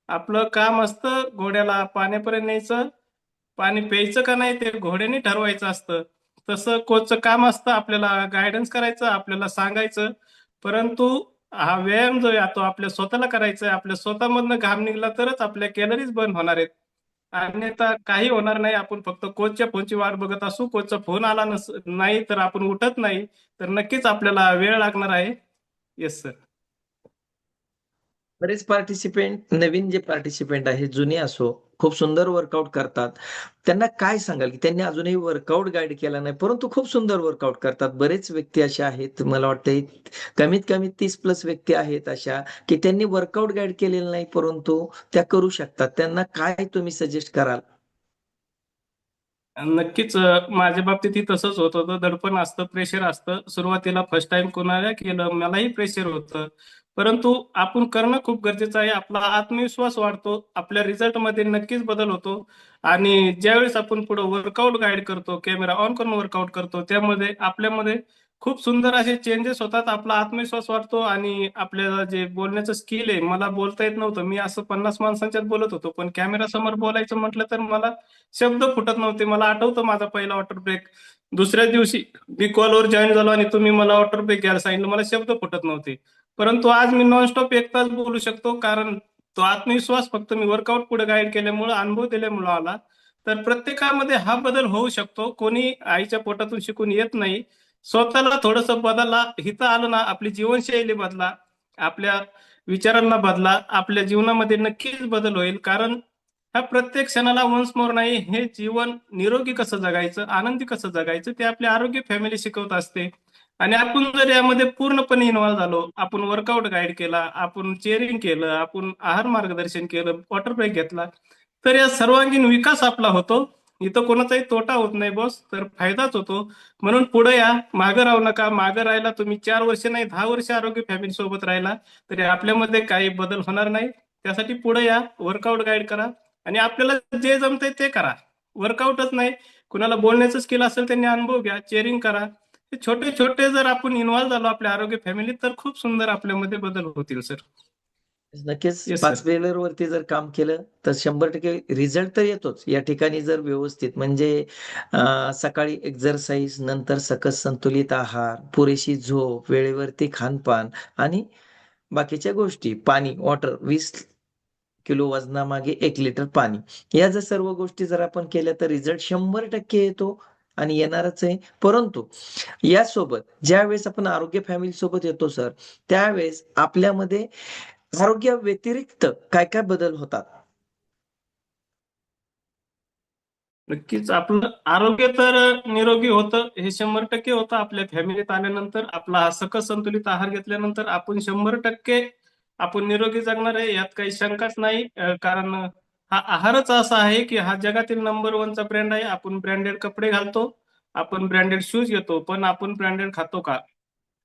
आपलं काम असतं घोड्याला पाण्यापर्यंत न्यायचं, पाणी प्यायचं का नाही ते घोड्याने ठरवायचं असतं. तसं कोचचं काम असतं आपल्याला गायडन्स करायचं, आपल्याला सांगायचं. परंतु हा व्यायाम जो आहे तो आपल्या स्वतःला करायचा आहे. आपल्या स्वतःमधनं घाम निघाला तरच आपल्या कॅलरीज बर्न होणार आहेत. अन्यथा काही होणार नाही. आपण फक्त कोचच्या फोनची वाट बघत असू, कोचचा फोन आला नाही तर आपण उठत नाही, तर नक्कीच आपल्याला वेळ लागणार आहे. Yes sir. बरेच पार्टिसिपेंट, नवीन जे पार्टिसिपेंट आहे, जुने असो खूप सुंदर वर्कआउट करतात. त्यांना काय सांगाल, की त्यांनी अजूनही वर्कआउट गाईड केला नाही, परंतु खूप सुंदर वर्कआउट करतात. बरेच व्यक्ती अशा आहेत, मला वाटतंय कमीत कमी 30+ व्यक्ती आहेत अशा, की त्यांनी वर्कआउट गाईड केलेलं नाही, परंतु त्या करू शकतात. त्यांना काय तुम्ही सजेस्ट कराल? नक्कीच माझ्या बाबतीतही तसंच होत होतं. दडपण असतं, प्रेशर असतं. सुरुवातीला फर्स्ट टाइम कोणाला केलं, मलाही प्रेशर होतं. परंतु आपण करणं खूप गरजेचं आहे. आपला आत्मविश्वास वाढतो. आपल्या रिझल्टमध्ये नक्कीच बदल होतो. आणि ज्यावेळेस आपण पुढे वर्कआउट गाईड करतो, कॅमेरा ऑन करून वर्कआउट करतो, त्यामध्ये आपल्यामध्ये खूप सुंदर असे चेंजेस होतात. आपला आत्मविश्वास वाढतो आणि आपल्याला जे बोलण्याचं स्किल आहे, मला बोलता येत नव्हतं. मी असं 50 माणसांच्यात बोलत होतो, पण कॅमेरासमोर बोलायचं म्हटलं तर मला शब्द फुटत नव्हते. मला आठवतं माझा पहिला वॉटर ब्रेक. दुसऱ्याच दिवशी मी कॉलवर जॉईन झालो आणि तुम्ही मला वॉटर ब्रेक घ्यायला सांगितलं. मला शब्द फुटत नव्हते. परंतु आज मी नॉनस्टॉप 1 तास बोलू शकतो, कारण तो आत्मविश्वास फक्त मी वर्कआउट पुढे गाईड केल्यामुळं, अनुभव दिल्यामुळं आला. तर प्रत्येकामध्ये हा बदल होऊ शकतो. कोणी आईच्या पोटातून शिकून येत नाही. स्वतःला थोडंसं बदला. इथं आलं ना, आपली जीवनशैली बदला, आपल्या विचारांना बदला. आपल्या जीवनामध्ये नक्कीच बदल होईल. कारण ह्या प्रत्येक क्षणाला वन्स मोर नाही, हे जीवन निरोगी कसं जगायचं, आनंदी कसं जगायचं, ते आपले आरोग्य फॅमिली शिकवत असते. आणि आपण जर यामध्ये पूर्णपणे इन्व्हॉल्व झालो, आपण वर्कआउट गाईड केला, आपण चेअरिंग केलं, आपण आहार मार्गदर्शन केलं, वॉटर ब्रेक घेतला, तर या सर्वांगीण विकास आपला होतो. इथं कोणाचाही तोटा होत नाही बॉस, तर फायदाच होतो. म्हणून पुढे या, मागं राहू नका. मागं राहायला तुम्ही 4 वर्ष नाही, 10 वर्ष आरोग्य फॅमिली सोबत राहिला तरी आपल्यामध्ये काही बदल होणार नाही. त्यासाठी पुढे या, वर्कआउट गाईड करा आणि आपल्याला जे जमतंय ते करा. वर्कआउटच नाही, कुणाला बोलण्याचं स्किल असेल त्यांनी अनुभव घ्या, चेअरिंग करा. हे छोटे छोटे जर आपण इन्व्हॉल्व झालो आपल्या आरोग्य फॅमिलीत, तर खूप सुंदर आपल्यामध्ये बदल होतील सर. नक्कीच येस 5 सर. पेलरवरती जर काम केलं तर 100% रिझल्ट तर येतोच. या ठिकाणी जर व्यवस्थित म्हणजे सकाळी एक्सरसाइज, नंतर सकस संतुलित आहार, पुरेशी झोप, वेळेवरती खानपान आणि बाकीच्या गोष्टी, पाणी, वॉटर 20 किलो वजनामागे 1 लिटर पाणी. या जर सर्व गोष्टी जर आपण केल्या तर रिझल्ट 100% येतो आणि येणारच आहे. परंतु यासोबत ज्यावेळेस आपण आरोग्य फॅमिली सोबत येतो सर, त्यावेळेस आपल्यामध्ये आरोग्या व्यतिरिक्त काय काय बदल होतात? नक्कीच आपलं आरोग्य तर निरोगी होतं, हे 100% होतं. आपल्या फॅमिलीत आल्यानंतर आपला हा सकस संतुलित आहार घेतल्यानंतर आपण 100% आपण निरोगी जगणार आहे, यात काही शंकाच नाही. कारण हा आहारच असा आहे की हा जगातील नंबर 1चा ब्रँड आहे. आपण ब्रँडेड कपडे घालतो, आपण ब्रँडेड शूज घेतो, पण आपण ब्रँडेड खातो का?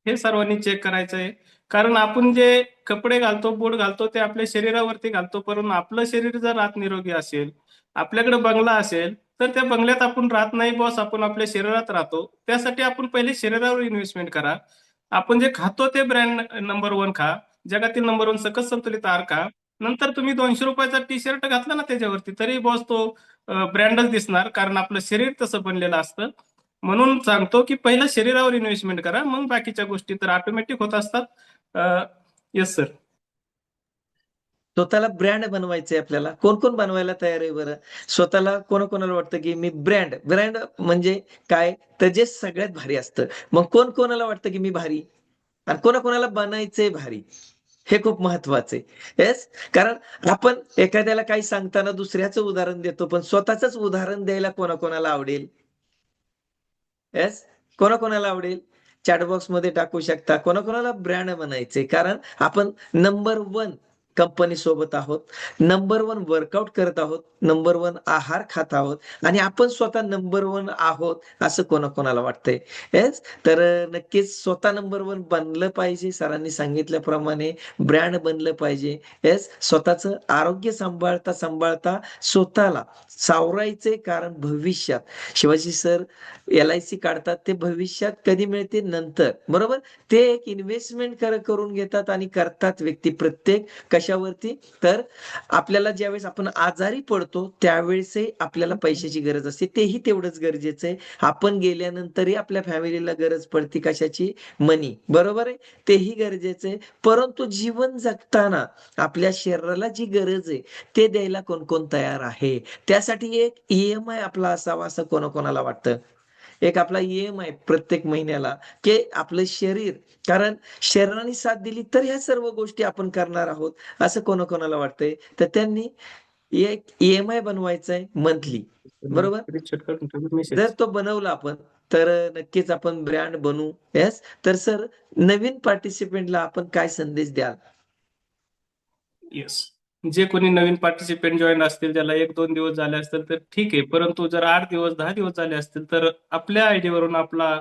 हे सर्वांनी चेक करायचं आहे. कारण आपण जे कपडे घालतो, बूट घालतो, ते आपल्या शरीरावरती घालतो, परंतु आपलं शरीर जर आत निरोगी असेल, आपल्याकडे बंगला असेल, तर त्या बंगल्यात आपण राहत नाही बॉस, आपण आपल्या शरीरात राहतो. त्यासाठी आपण पहिले शरीरावर इन्व्हेस्टमेंट करा. आपण जे खातो ते ब्रँड नंबर 1 खा. जगातील नंबर 1 सकस संतुलित आहार खा. नंतर तुम्ही ₹200 टी-शर्ट घातला ना त्याच्यावरती, तरी बॉस तो ब्रँडच दिसणार, कारण आपलं शरीर तसं बनलेलं असतं. म्हणून सांगतो की पहिलं शरीरावर इन्व्हेस्टमेंट करा, मग बाकीच्या गोष्टी तर ऑटोमॅटिक होत असतात. Yes sir. स्वतःला ब्रँड बनवायचंय आपल्याला. कोण-कोण बनवायला तयार आहे बरं? स्वतःला कोणाकोणाला वाटतं, की मी ब्रँड ब्रँड म्हणजे काय? तर जे सगळ्यात भारी असतं. मग कोणाला वाटतं, की मी भारी आणि कोणाकोणाला बनायचंय भारी. हे खूप महत्वाचं आहे. येस. कारण आपण एखाद्याला काही सांगताना दुसऱ्याचं उदाहरण देतो, पण स्वतःचंच उदाहरण द्यायला कोणाकोणाला आवडेल? येस. कोणाकोणाला आवडेल? चॅट बॉक्समध्ये टाकू शकता. कोणाकोणाला ब्रँड बनायचंय. कारण आपण नंबर 1 कंपनी सोबत आहोत. नंबर 1 वर्कआउट करत आहोत. नंबर 1 आहार खात आहोत आणि आपण स्वतः नंबर 1 आहोत, असं कोणाकोणाला वाटतंय. येस. तर नक्कीच स्वतः नंबर 1 बनलं पाहिजे. सरांनी सांगितल्याप्रमाणे ब्रँड बनलं पाहिजे. येस. स्वतःचं आरोग्य सांभाळता स्वतःला सावरायचंय, कारण भविष्यात शिवाजी सर एल-आय-सी काढतात, ते भविष्यात कधी मिळते? नंतर. बरोबर? ते एक इन्व्हेस्टमेंट करून घेतात आणि करतात व्यक्ती प्रत्येक कशावरती? तर आपल्याला ज्यावेळेस आपण आजारी पडतो, त्यावेळेसही आपल्याला पैशाची गरज असते. तेही तेवढंच गरजेचं आहे. आपण गेल्यानंतरही आपल्या फॅमिलीला गरज पडते कशाची? मनी. बरोबर आहे? तेही गरजेचं आहे. परंतु जीवन जगताना आपल्या शरीराला जी गरज आहे, ते द्यायला कोण तयार आहे? त्यासाठी एक ई-एम-आय आपला असावा, असं कोणाकोणाला वाटतं. एक आपला ई-एम-आय प्रत्येक महिन्याला, की आपलं शरीर, कारण शरीराने साथ दिली तर ह्या सर्व गोष्टी आपण करणार आहोत, असं कोणाकोणाला वाटतंय. तर त्यांनी एक EMI बनवायचा आहे मंथली, बरोबर? स्क्रीनशॉट काढून ठेवलं जर मेसेज. तो बनवला आपण, तर नक्कीच आपण ब्रँड बनवू. येस. तर सर, नवीन पार्टिसिपंटला आपण काय संदेश द्याल? येस. जे कोणी नवीन पार्टिसिपेंट जॉईन असतील, ज्याला 1-2 दिवस झाले असतील तर ठीक आहे. परंतु जर 8 दिवस, 10 दिवस झाले असतील, तर आपल्या आयडीवरून आपला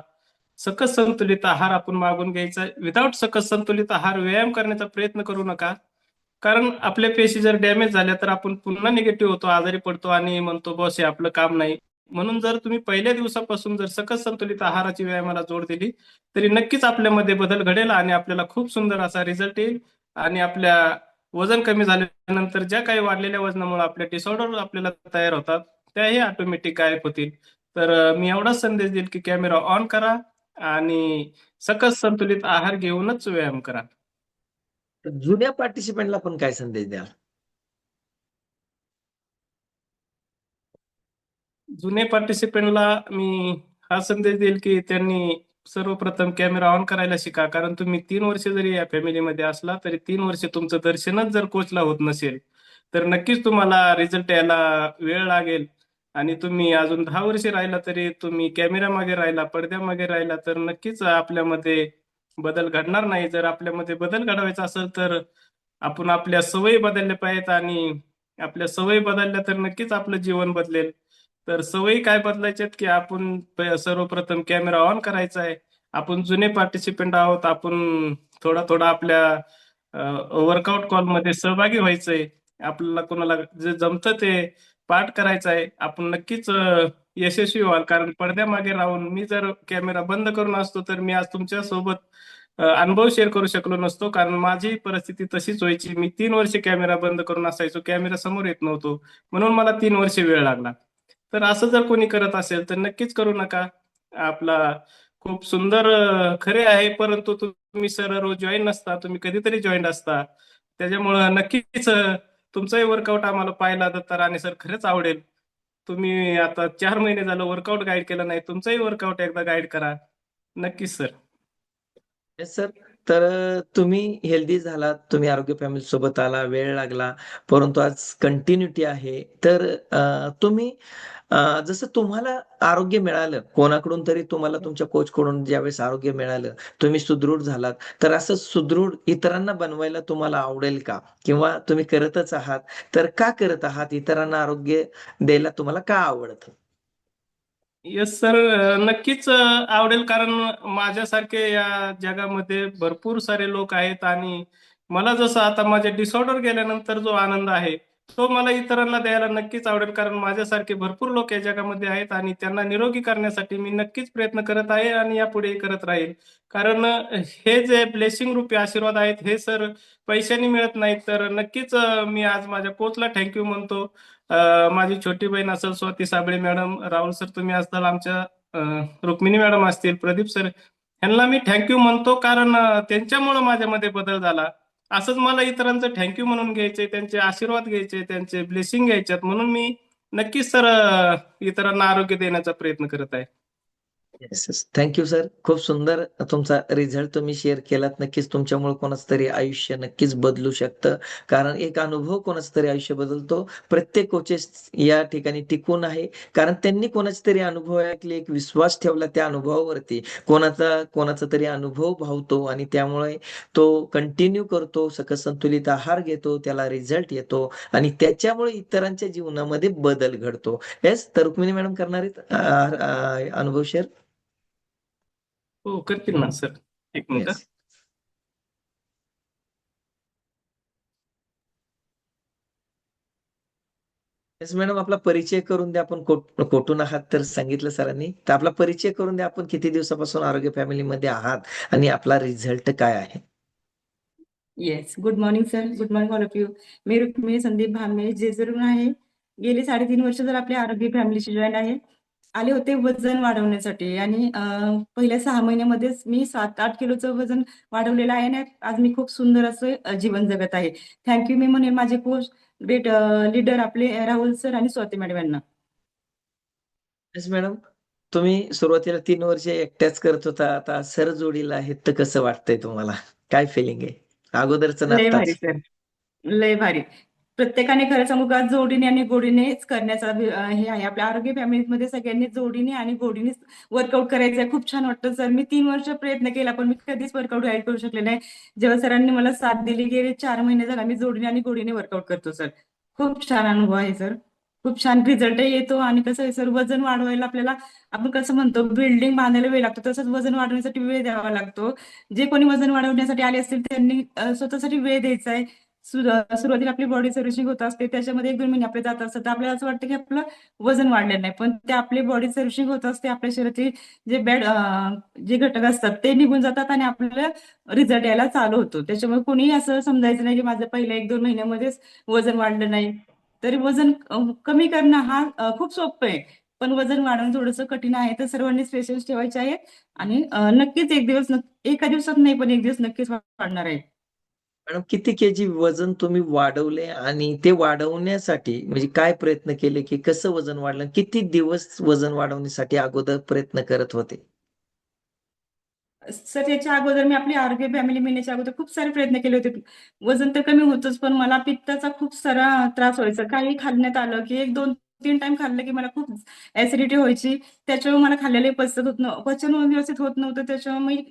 सकस संतुलित आहार आपण मागून घ्यायचा. विदाऊट सकस संतुलित आहार व्यायाम करण्याचा प्रयत्न करू नका. कारण आपल्या पेशी जर डॅमेज झाल्या तर आपण पुन्हा निगेटिव्ह होतो, आजारी पडतो आणि म्हणतो बस हे आपलं काम नाही. म्हणून जर तुम्ही पहिल्या दिवसापासून जर सकस संतुलित आहाराची व्यायामाला जोड दिली, तरी नक्कीच आपल्यामध्ये बदल घडेल आणि आपल्याला खूप सुंदर असा रिझल्ट येईल. आणि आपल्या वजन कमी झाल्यानंतर ज्या काही वाढलेल्या वजनामुळे आपल्या डिसऑर्डर आपल्याला तयार होतात, त्याही ऑटोमॅटिक गायब होतील. तर मी एवढाच संदेश देईल की कॅमेरा ऑन करा आणि सकस संतुलित आहार घेऊनच व्यायाम करा. तर जुन्या पार्टिसिपंटला पण काय संदेश द्याल? जुने पार्टिसिपेंटला मी हा संदेश देईल की त्यांनी सर्वप्रथम कॅमेरा ऑन करायला शिका. कारण तुम्ही 3 वर्ष जरी या फॅमिलीमध्ये असला तरी 3 वर्ष तुमचं दर्शनच जर कोचला होत नसेल, तर नक्कीच तुम्हाला रिझल्ट यायला वेळ लागेल. आणि तुम्ही अजून 10 वर्ष राहिला तरी तुम्ही कॅमेऱ्यामागे राहिला, पडद्यामागे राहिला, तर नक्कीच आपल्यामध्ये बदल घडणार नाही. जर आपल्यामध्ये बदल घडवायचा असेल तर आपण आपल्या सवयी बदलल्या पाहिजेत आणि आपल्या सवयी बदलल्या तर नक्कीच आपलं जीवन बदलेल. तर सवयी काय बदलायच्यात की आपण सर्वप्रथम कॅमेरा ऑन करायचा आहे. आपण जुने पार्टिसिपंट आहोत. आपण थोडा थोडा आपल्या वर्कआउट कॉलमध्ये सहभागी व्हायचंय. आपल्याला कोणाला जे जमतं ते पाठ करायचं आहे. आपण नक्कीच यशस्वी व्हाल. कारण पडद्यामागे राहून मी जर कॅमेरा बंद करून असतो तर मी आज तुमच्या सोबत अनुभव शेअर करू शकलो नसतो. कारण माझी परिस्थिती तशीच व्हायची. मी 3 वर्ष कॅमेरा बंद करून असायचो. कॅमेरा समोर येत नव्हतो. म्हणून मला 3 वर्ष वेळ लागला. तर असं जर कोणी करत असेल तर नक्कीच करू नका. आपला खूप सुंदर खरे आहे, परंतु तुम्ही सर रोज जॉईन नसता, तुम्ही कधीतरी जॉईन असता. त्याच्यामुळं नक्कीच तुमचाही वर्कआउट आम्हाला पाहायला तर आणि सर खरंच आवडेल. तुम्ही आता 4 महिने झालं वर्कआउट गाईड केलं नाही. तुमचाही वर्कआउट एकदा गाईड करा. नक्कीच सर. Yes sir. तर तुम्ही हेल्दी झालात, तुम्ही आरोग्य फॅमिली सोबत आला, वेळ लागला, परंतु आज कंटिन्युटी आहे. तर तुम्ही जसं तुम्हाला आरोग्य मिळालं, कोणाकडून तरी तुम्हाला तुमच्या कोचकडून ज्यावेळेस आरोग्य मिळालं, तुम्ही सुदृढ झालात, तर असं सुदृढ इतरांना बनवायला तुम्हाला आवडेल का? किंवा तुम्ही करतच आहात, तर का करत आहात? इतरांना आरोग्य द्यायला तुम्हाला का आवडतं? Yes sir. नक्कीच आवडेल. कारण माझ्यासारखे या जगामध्ये भरपूर सारे लोक आहेत आणि मला जसं आता माझे डिसऑर्डर गेल्यानंतर जो आनंद आहे तो मला इतरांना द्यायला नक्कीच आवडेल. कारण माझ्यासारखे भरपूर लोक या जगामध्ये आहेत आणि त्यांना निरोगी करण्यासाठी मी नक्कीच प्रयत्न करत आहे आणि यापुढेही करत राहील. कारण हे जे ब्लेसिंग रूपी आशीर्वाद आहेत हे सर पैशाने मिळत नाहीत. तर नक्कीच मी आज माझ्या कोचला थँक्यू म्हणतो. माझी छोटी बहीण असेल स्वाती साबळे मॅडम, राहुल सर तुम्ही असताल, आमच्या रुक्मिणी मॅडम असतील, प्रदीप सर, यांना मी थँक्यू म्हणतो. कारण त्यांच्यामुळे माझ्यामध्ये बदल झाला. असंच मला इतरांचं थँक्यू म्हणून घ्यायचंय, त्यांचे आशीर्वाद घ्यायचे, त्यांचे ब्लेसिंग घ्यायच्यात. म्हणून मी नक्कीच सर इतरांना आरोग्य देण्याचा प्रयत्न करत आहे. Yes, yes. Thank sir. खूप सुंदर तुमचा रिझल्ट तुम्ही शेअर केलात. नक्कीच तुमच्यामुळे कोणाचं तरी आयुष्य नक्कीच बदलू शकतं. कारण एक अनुभव कोणाचं तरी आयुष्य बदलतो. प्रत्येक कोचेस या ठिकाणी टिकून आहे. कारण त्यांनी कोणाचे तरी अनुभव ऐकले, एक विश्वास ठेवला त्या अनुभवावरती. कोणाचा तरी अनुभव भावतो आणि त्यामुळे तो कंटिन्यू करतो, सकस संतुलित आहार घेतो, त्याला रिझल्ट येतो आणि त्याच्यामुळे इतरांच्या जीवनामध्ये बदल घडतो. येस, तर रुक्मिणी मॅडम करणार आहेत अनुभव शेअर? हो, करतील ना सर. एक मिनिट. येस. येस मॅडम, आपला परिचय करून द्या. आपण कुठून आहात तर सांगितलं सरांनी. तर आपला परिचय करून द्या. आपण किती दिवसापासून आरोग्य फॅमिलीमध्ये आहात आणि आपला रिझल्ट काय आहे? Yes, good morning sir. Good morning all of you. मी रुक्मिणी संदीप भांबे जेजुरीहून आहे. गेली 3.5 वर्ष जर आपल्या आरोग्य फॅमिलीशी जॉईन आहे. आले होते वजन वाढवण्यासाठी आणि पहिल्या 6 महिन्यामध्येच मी 7-8 किलोचं वजन वाढवलेलं आहे आणि आज मी खूप सुंदर असं जीवन जगत आहे. थँक्यू मी म्हणेन माझे कोच, ग्रेट लीडर आपले राहुल सर आणि स्वाती मॅडम यांना. येस मॅडम, तुम्ही सुरुवातीला 3 वर्ष एकट्याच करत होता. आता सर जोडीला आहेत, तर कसं वाटतंय तुम्हाला? काय फिलिंग आहे? अगोदरचं ना लय भारी आत्ताच? सर, लय भारी. प्रत्येकाने खरं सांगू का जोडीने आणि गोडीनेच करण्याचा हे आहे. आपल्या आरोग्य फॅमिलीमध्ये सगळ्यांनी जोडीने आणि गोडीने वर्कआउट करायचं आहे. खूप छान वाटतं सर. मी 3 वर्ष प्रयत्न केला, पण मी कधीच वर्कआउट गाईड करू शकले नाही. जेव्हा सरांनी मला साथ दिली, गेले 4 महिने झाला मी जोडीने आणि गोडीने वर्कआउट करतो सर. खूप छान अनुभव आहे सर. खूप छान रिझल्टही येतो आणि कसं आहे सर, वजन वाढवायला आपल्याला आपण कसं म्हणतो बिल्डिंग बांधायला वेळ लागतो, तसंच वजन वाढवण्यासाठी वेळ द्यावा लागतो. जे कोणी वजन वाढवण्यासाठी आले असतील त्यांनी स्वतःसाठी वेळ द्यायचा आहे. सुरुवातीला आपली बॉडी सर्व्हिसिंग होत असते, त्याच्यामध्ये 1-2 महिने आपले जात असतात. तर आपल्याला असं वाटतं की आपलं वजन वाढलेलं नाही, पण ते आपली बॉडी सर्व्हिसिंग होत असते. आपल्या शरीरातील जे जे घटक असतात ते निघून जातात आणि आपल्याला रिझल्ट यायला चालू होतो. त्याच्यामुळे कोणीही असं समजायचं नाही की माझं पहिल्या 1-2 महिन्यामध्येच वजन वाढलं नाही. तरी वजन कमी करणं हा खूप सोपं आहे. पण वजन वाढवणं थोडंसं कठीण आहे. तर सर्वांनी पेशन्स ठेवायचे आहेत आणि नक्कीच एक दिवस एका दिवसात नाही, पण एक दिवस नक्कीच वाढणार आहे. मॅडम किती केजी वजन तुम्ही वाढवले आणि ते वाढवण्यासाठी म्हणजे काय प्रयत्न केले, की कसं वजन वाढलं? किती दिवस वजन वाढवण्यासाठी अगोदर प्रयत्न करत होते? सर याच्या अगोदर मी आपली आरोग्य फॅमिली महिन्याच्या अगोदर खूप सारे प्रयत्न केले होते. वजन तर कमी होतच, पण मला पित्ताचा खूप सारा त्रास व्हायचा. काही खाल्ण्यात आलं, की 1, 2, 3 टाईम खाल्लं, की मला खूप ॲसिडिटी व्हायची. त्याच्यामुळे मला खाल्लेले पचन व्यवस्थित होत नव्हतं. त्याच्यामुळे मी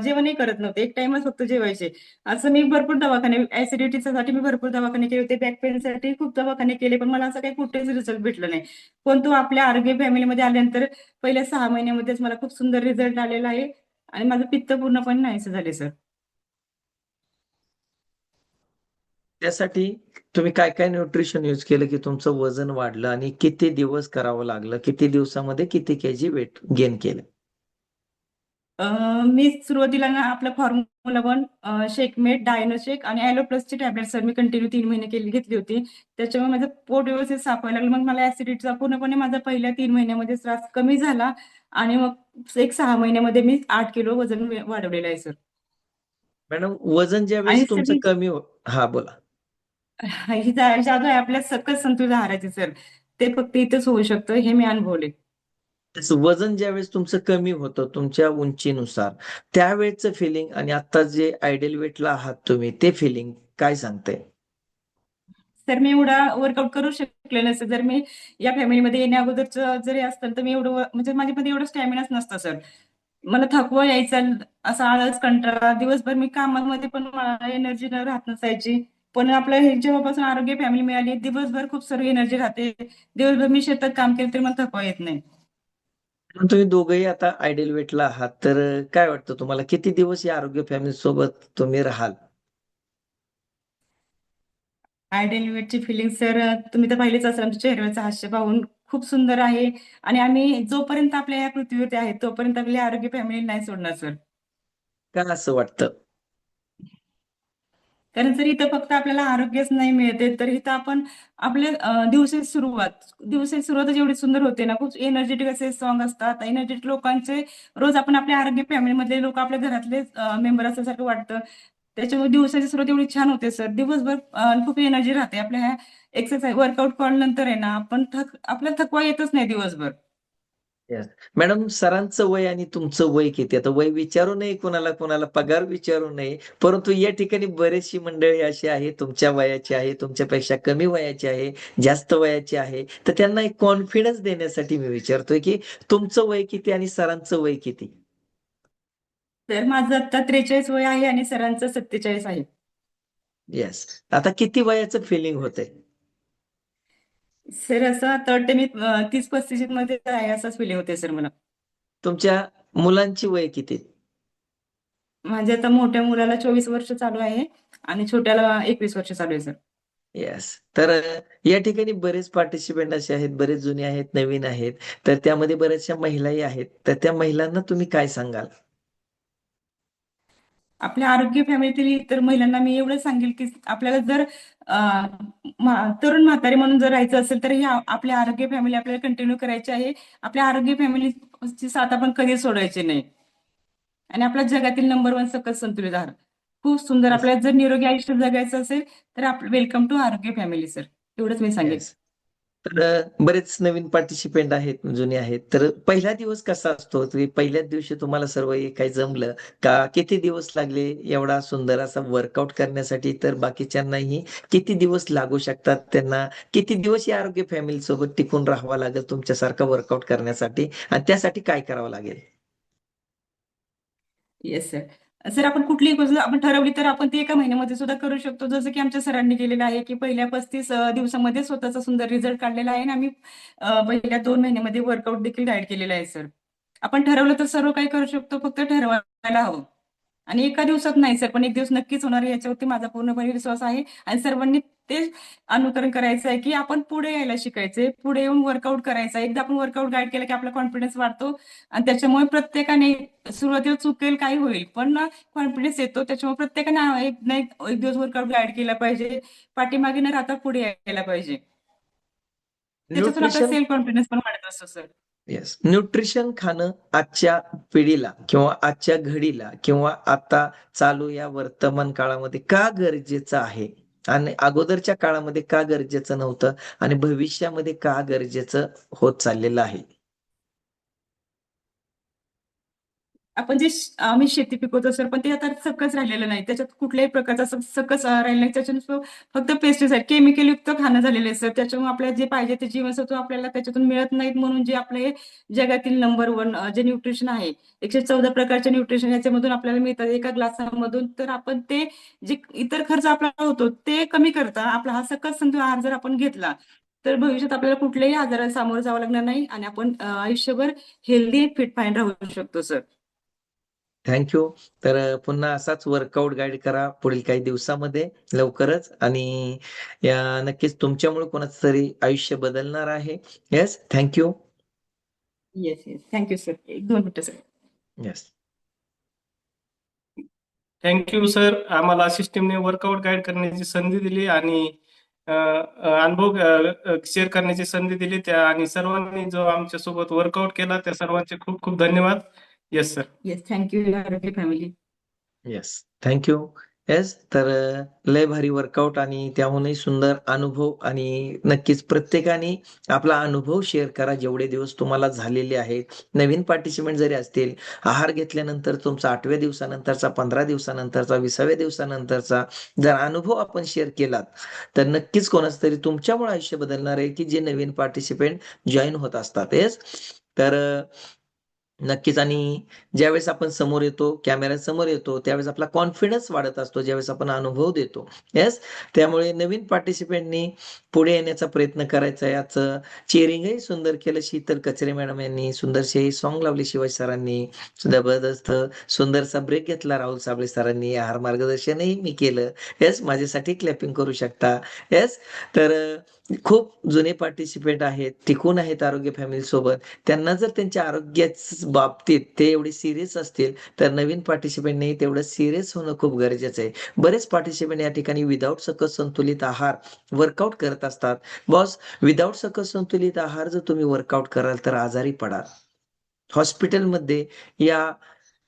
जेवणही करत नव्हते. एक टाईमच फक्त जेवायचे. असं मी भरपूर दवाखाने ॲसिडिटीसाठी मी भरपूर दवाखाने केले होते. बॅक पेनसाठी खूप दवाखाने केले, पण मला असं काही कुठेच रिझल्ट भेटला नाही. पण तो आपल्या आरोग्य फॅमिलीमध्ये आल्यानंतर पहिल्या 6 महिन्यामध्येच मला खूप सुंदर रिझल्ट आलेला आहे. आणि माझं पित्त पूर्णपणे नाहीसं झाले सर. त्यासाठी तुम्ही काय न्यूट्रिशन यूज केलं, की तुमचं वजन वाढलं आणि किती दिवस करावं लागलं? किती दिवसामध्ये किती केजी वेट गेन केलं? अ, मी सुरुवातीला ना आपलं फॉर्म्युला 1, शेकमेट, डायनोशेक आणि ॲलो प्लसची टॅब्लेट सर मी कंटिन्यू 3 महिने घेतली होती. त्याच्यामुळे माझं पोट व्यवस्थित साफ व्हायला लागलं. मग मला ॲसिडिटीचा पूर्णपणे माझा पहिल्या 3 महिन्यामध्ये त्रास कमी झाला आणि मग एक 6 महिन्यामध्ये मी 8 किलो वजन वाढवलेलं आहे सर. मॅडम वजन आणि ज्यावेळेस सर तुमचं कमी हां, बोला. ही जादू आहे आपल्या सकस संतुलित आहाराची सर. ते फक्त इथंच होऊ शकतं हे मी अनुभवले. त्याचं वजन ज्यावेळेस तुमचं कमी होतं तुमच्या उंचीनुसार, त्यावेळचं फिलिंग आणि आता जे आयडियल वेटला आहात तुम्ही, ते फिलिंग काय सांगतंय? तर मी एवढा वर्कआउट करू शकले नसते जर मी या फॅमिलीमध्ये येण्या अगोदरचं जरी असतं तर मी एवढं म्हणजे माझ्यामध्ये एवढं स्टॅमिनाच नसता सर. मला थकवा यायचा, असा आळस, कंटाळा. दिवसभर मी कामामध्ये पण मला एनर्जी राहत नसायची. पण आपलं हे जेव्हापासून आरोग्य फॅमिली मिळाली, दिवसभर खूप सर्व एनर्जी राहते. दिवसभर मी शेतात काम केलं तरी मला थकवा येत नाही. पण तुम्ही दोघंही आता आयडियल वेटला आहात, तर काय वाटतं तुम्हाला किती दिवस या आरोग्य फॅमिली सोबत तुम्ही राहाल? आयडियल वेटची फिलिंग सर तुम्ही तर पाहिलेच असाल आमच्या चेहऱ्यावरचं हास्य पाहून खूप सुंदर आहे आणि आम्ही जोपर्यंत आपल्या या पृथ्वीवरती आहे तोपर्यंत आपली आरोग्य फॅमिली नाही सोडणार सर. का असं वाटतं? कारण जर इथं फक्त आपल्याला आरोग्यच नाही मिळते, तर इथं आपण आपल्या दिवसाची सुरुवातच एवढी सुंदर होते ना, खूप एनर्जेटिक असे सॉन्ग असतात. एनर्जेटिक लोकांचे रोज आपण आपल्या आरोग्य फॅमिलीमधले लोक आपल्या घरातले मेंबर असल्यासारखं वाटतं. त्याच्यामुळे दिवसाची सुरुवात एवढी छान होते सर. दिवसभर खूप एनर्जी राहते. आपल्या ह्या एक्सरसाइज वर्कआउट नंतर आहे ना, आपल्याला थकवा येतच नाही दिवसभर. येस. मॅडम सरांचं वय आणि तुमचं वय किती? आता वय विचारू नये कोणाला पगार विचारू नये. परंतु या ठिकाणी बरीचशी मंडळी अशी आहे, तुमच्या वयाची आहे, तुमच्यापेक्षा कमी वयाची आहे, जास्त वयाची आहे. तर त्यांना एक कॉन्फिडन्स देण्यासाठी मी विचारतोय, की तुमचं वय किती आणि सरांचं वय किती? तर माझं आता 43 वय आहे आणि सरांचं 47 आहे. येस. आता किती वयाचं फिलिंग होतंय? सर असं आता वाटतं मी 30-35 मध्ये आहे असंच फीलिंग होते सर मला. तुमच्या मुलांची वय किती? माझ्या आता मोठ्या मुलाला 24 वर्ष चालू आहे आणि छोट्याला 21 वर्ष चालू आहे सर. येस. तर या ठिकाणी बरेच पार्टिसिपंट असे आहेत, बरेच जुने आहेत, नवीन आहेत. तर त्यामध्ये बऱ्याचशा महिलाही आहेत. तर त्या महिलांना तुम्ही काय सांगाल? आपल्या आरोग्य फॅमिलीतील इतर महिलांना मी एवढं सांगेल, की आपल्याला जर अ, तरुण म्हातारे म्हणून जर राहायचं असेल, तर ही आपल्या आरोग्य फॅमिली आपल्याला कंटिन्यू करायची आहे. आपल्या आरोग्य फॅमिलीची साथ आपण कधीच सोडायची नाही. आणि आपल्या जगातील नंबर 1 सकस संतुलित आहार. खूप सुंदर येस, आपल्याला जर निरोगी आयुष्य जगायचं असेल, तर वेलकम टू आरोग्य फॅमिली सर. एवढंच मी सांगेन. येस. तर बरेच नवीन पार्टिसिपेंट आहेत, जुने आहेत. तर पहिला दिवस कसा असतो? की पहिल्याच दिवशी तुम्हाला सर्व हे काही जमलं का? किती दिवस लागले एवढा सुंदर असा वर्कआउट करण्यासाठी? तर बाकीच्यांनाही किती दिवस लागू शकतात? त्यांना किती दिवस या आरोग्य फॅमिली सोबत टिकून राहावं लागेल तुमच्यासारखं वर्कआउट करण्यासाठी आणि त्यासाठी काय करावं लागेल? Yes sir. सर आपण कुठलीही गोष्ट आपण ठरवली तर आपण ती एका महिन्यामध्ये सुद्धा करू शकतो. जसं की आमच्या सरांनी केलेलं आहे, की पहिल्या 35 दिवसामध्ये स्वतःचा सुंदर रिझल्ट काढलेला आहे आणि आम्ही पहिल्या 2 महिन्यामध्ये वर्कआउट देखील गाईड केलेला आहे सर. आपण ठरवलं तर सर्व काही करू शकतो, फक्त ठरवायला हवं. आणि एका दिवसात नाही सर, पण 1 दिवस नक्कीच होणार आहे याच्यावरती माझा पूर्णपणे विश्वास आहे आणि सर्वांनी ते अनुकरण करायचं आहे, की आपण पुढे यायला शिकायचंय, पुढे येऊन वर्कआउट करायचं आहे. एकदा आपण वर्कआउट गाईड केलं, की आपला कॉन्फिडन्स वाढतो आणि त्याच्यामुळे प्रत्येकाने सुरुवातीला चुकेल, काही होईल, पण कॉन्फिडन्स येतो. त्याच्यामुळे प्रत्येकाने एक ना एक दिवस वर्कआउट गाईड केला पाहिजे. पाठीमागे न राहता पुढे यायला पाहिजे. त्याच्यातून आपला न्यूट्रिशन सेल्फ कॉन्फिडन्स पण वाढत असतो सर. येस. न्यूट्रिशन खाणं आजच्या पिढीला किंवा आजच्या घडीला किंवा आता चालू या वर्तमान काळामध्ये का गरजेचं आहे? आणि अगोदरच्या काळामध्ये का गरजेचं नव्हतं? आणि भविष्यामध्ये का गरजेचं होत चाललेलं आहे? आपण जे आम्ही शेती पिकवतो सर, पण ते आता सकस राहिलेलं नाही. त्याच्यात कुठल्याही प्रकारचा सकस राहिला नाही. त्याच्यानुसार फक्त पेस्टिसाइड, केमिकलयुक्त खाणं झालेलं आहे सर. त्याच्यामुळे आपल्याला जे पाहिजे ते जीवनसत्व आपल्याला त्याच्यातून मिळत नाहीत. म्हणून जे आपले जगातील नंबर 1 जे न्यूट्रिशन आहे, 114 प्रकारचे न्यूट्रिशन याच्यामधून आपल्याला मिळतात एका ग्लासामधून. तर आपण ते जे इतर खर्च आपला होतो, ते कमी करता आपला हा सकस संतुलित आहार जर आपण घेतला, तर भविष्यात आपल्याला कुठल्याही आजाराला सामोरं जावं लागणार नाही आणि आपण आयुष्यभर हेल्दी फिट फाईन राहू शकतो सर. Thank you. तर पुन्हा असाच वर्कआउट गाईड करा पुढील काही दिवसामध्ये लवकरच आणि या नक्कीच तुमच्यामुळे कोणाचं तरी आयुष्य बदलणार आहे. Yes. Thank you. Yes, yes. Thank you sir. 1-2 मिनिटं सर. येस. Thank sir. आम्हाला सिस्टीमने वर्कआउट गाईड करण्याची संधी दिली आणि अनुभव शेअर करण्याची संधी दिली त्या आणि सर्वांनी जो आमच्यासोबत वर्कआउट केला त्या सर्वांचे खूप खूप धन्यवाद. Yes sir. Yes, thank you आरोग्य family. Yes. Thank you. Yes. तर लय भारी वर्कआउट आणि त्याहूनही सुंदर अनुभव आणि नक्कीच प्रत्येकाने आपला अनुभव शेअर करा जेवढे दिवस तुम्हाला झालेले आहेत. नवीन पार्टिसिपंट जरी असतील, आहार घेतल्यानंतर तुमचा 8व्या दिवसानंतरचा, 15 दिवसानंतरचा, 20व्या दिवसानंतरचा जर अनुभव आपण शेअर केलात, तर नक्कीच कोणाचं तरी तुमच्यामुळे आयुष्य बदलणार आहे, की जे नवीन पार्टिसिपंट जॉइन होत असतात. येस. तर नक्कीच आणि ज्यावेळेस आपण समोर येतो, कॅमेऱ्यासमोर येतो, त्यावेळेस आपला कॉन्फिडन्स वाढत असतो, ज्यावेळेस आपण अनुभव देतो. येस. त्यामुळे नवीन पार्टिसिपंटनी पुढे येण्याचा प्रयत्न करायचा आहे. याचं चेअरिंगही सुंदर केलं शीतल कचरे मॅडम यांनी, सुंदरसे सॉन्ग लावले शिवाजी सरांनी, जबरदस्त सुंदरसा ब्रेक घेतला राहुल साबळे सरांनी, आहार मार्गदर्शनही मी केलं. येस. माझ्यासाठी क्लॅपिंग करू शकता. येस. तर खूप जुने पार्टिसिपेंट आहेत, टिकून आहेत आरोग्य फॅमिली सोबत. त्यांना जर त्यांच्या आरोग्याच्या बाबतीत ते एवढे सीरियस असतील, तर नवीन पार्टिसिपंटने तेवढं सीरियस होणं खूप गरजेचं आहे. बरेच पार्टिसिपंट या ठिकाणी विदाऊट सकस संतुलित आहार वर्कआउट करत असतात. बॉस, विदाऊट सकस संतुलित आहार जर तुम्ही वर्कआउट कराल तर आजारी पडाल. हॉस्पिटलमध्ये या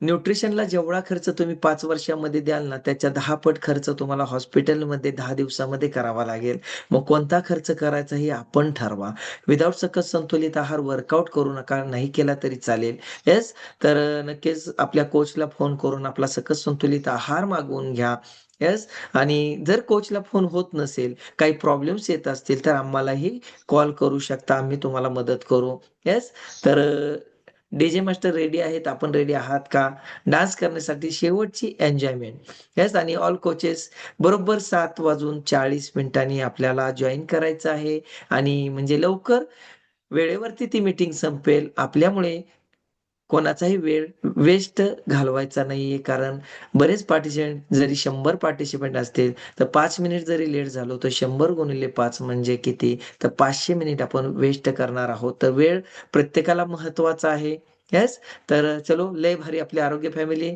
न्यूट्रिशनला जेवढा खर्च तुम्ही 5 वर्षामध्ये द्याल ना, त्याच्या 10 पट खर्च तुम्हाला हॉस्पिटलमध्ये 10 दिवसामध्ये करावा लागेल. मग कोणता खर्च करायचा हे आपण ठरवा. विदाऊट सकस संतुलित आहार वर्कआउट करू नका, नाही केला तरी चालेल. येस. तर नक्कीच आपल्या कोचला फोन करून आपला सकस संतुलित आहार मागवून घ्या. येस. आणि जर कोचला फोन होत नसेल, काही प्रॉब्लेम्स येत असतील, तर आम्हालाही कॉल करू शकता. आम्ही तुम्हाला मदत करू. येस. तर डीजे मास्टर रेडी आहेत. आपण रेडी आहात का? डान्स करण्यासाठी शेवटची एन्जॉयमेंट. येस. आणि ऑल कोचेस बरोबर 7:40 आपल्याला जॉइन करायचं आहे आणि म्हणजे लवकर वेळेवरती ती मीटिंग संपेल. आपल्यामुळे कोणाचाही वेळ वेस्ट घालवायचा नाहीये. कारण बरेच पार्टिसिपंट जरी 100 पार्टिसिपंट असतील, तर 5 मिनिट जरी लेट झालो, तर 100 गुणिले 5 म्हणजे किती? तर 500 मिनिट आपण वेस्ट करणार आहोत. तर वेळ प्रत्येकाला महत्त्वाचा आहे. येस. तर चलो लय भारी आपली आरोग्य फॅमिली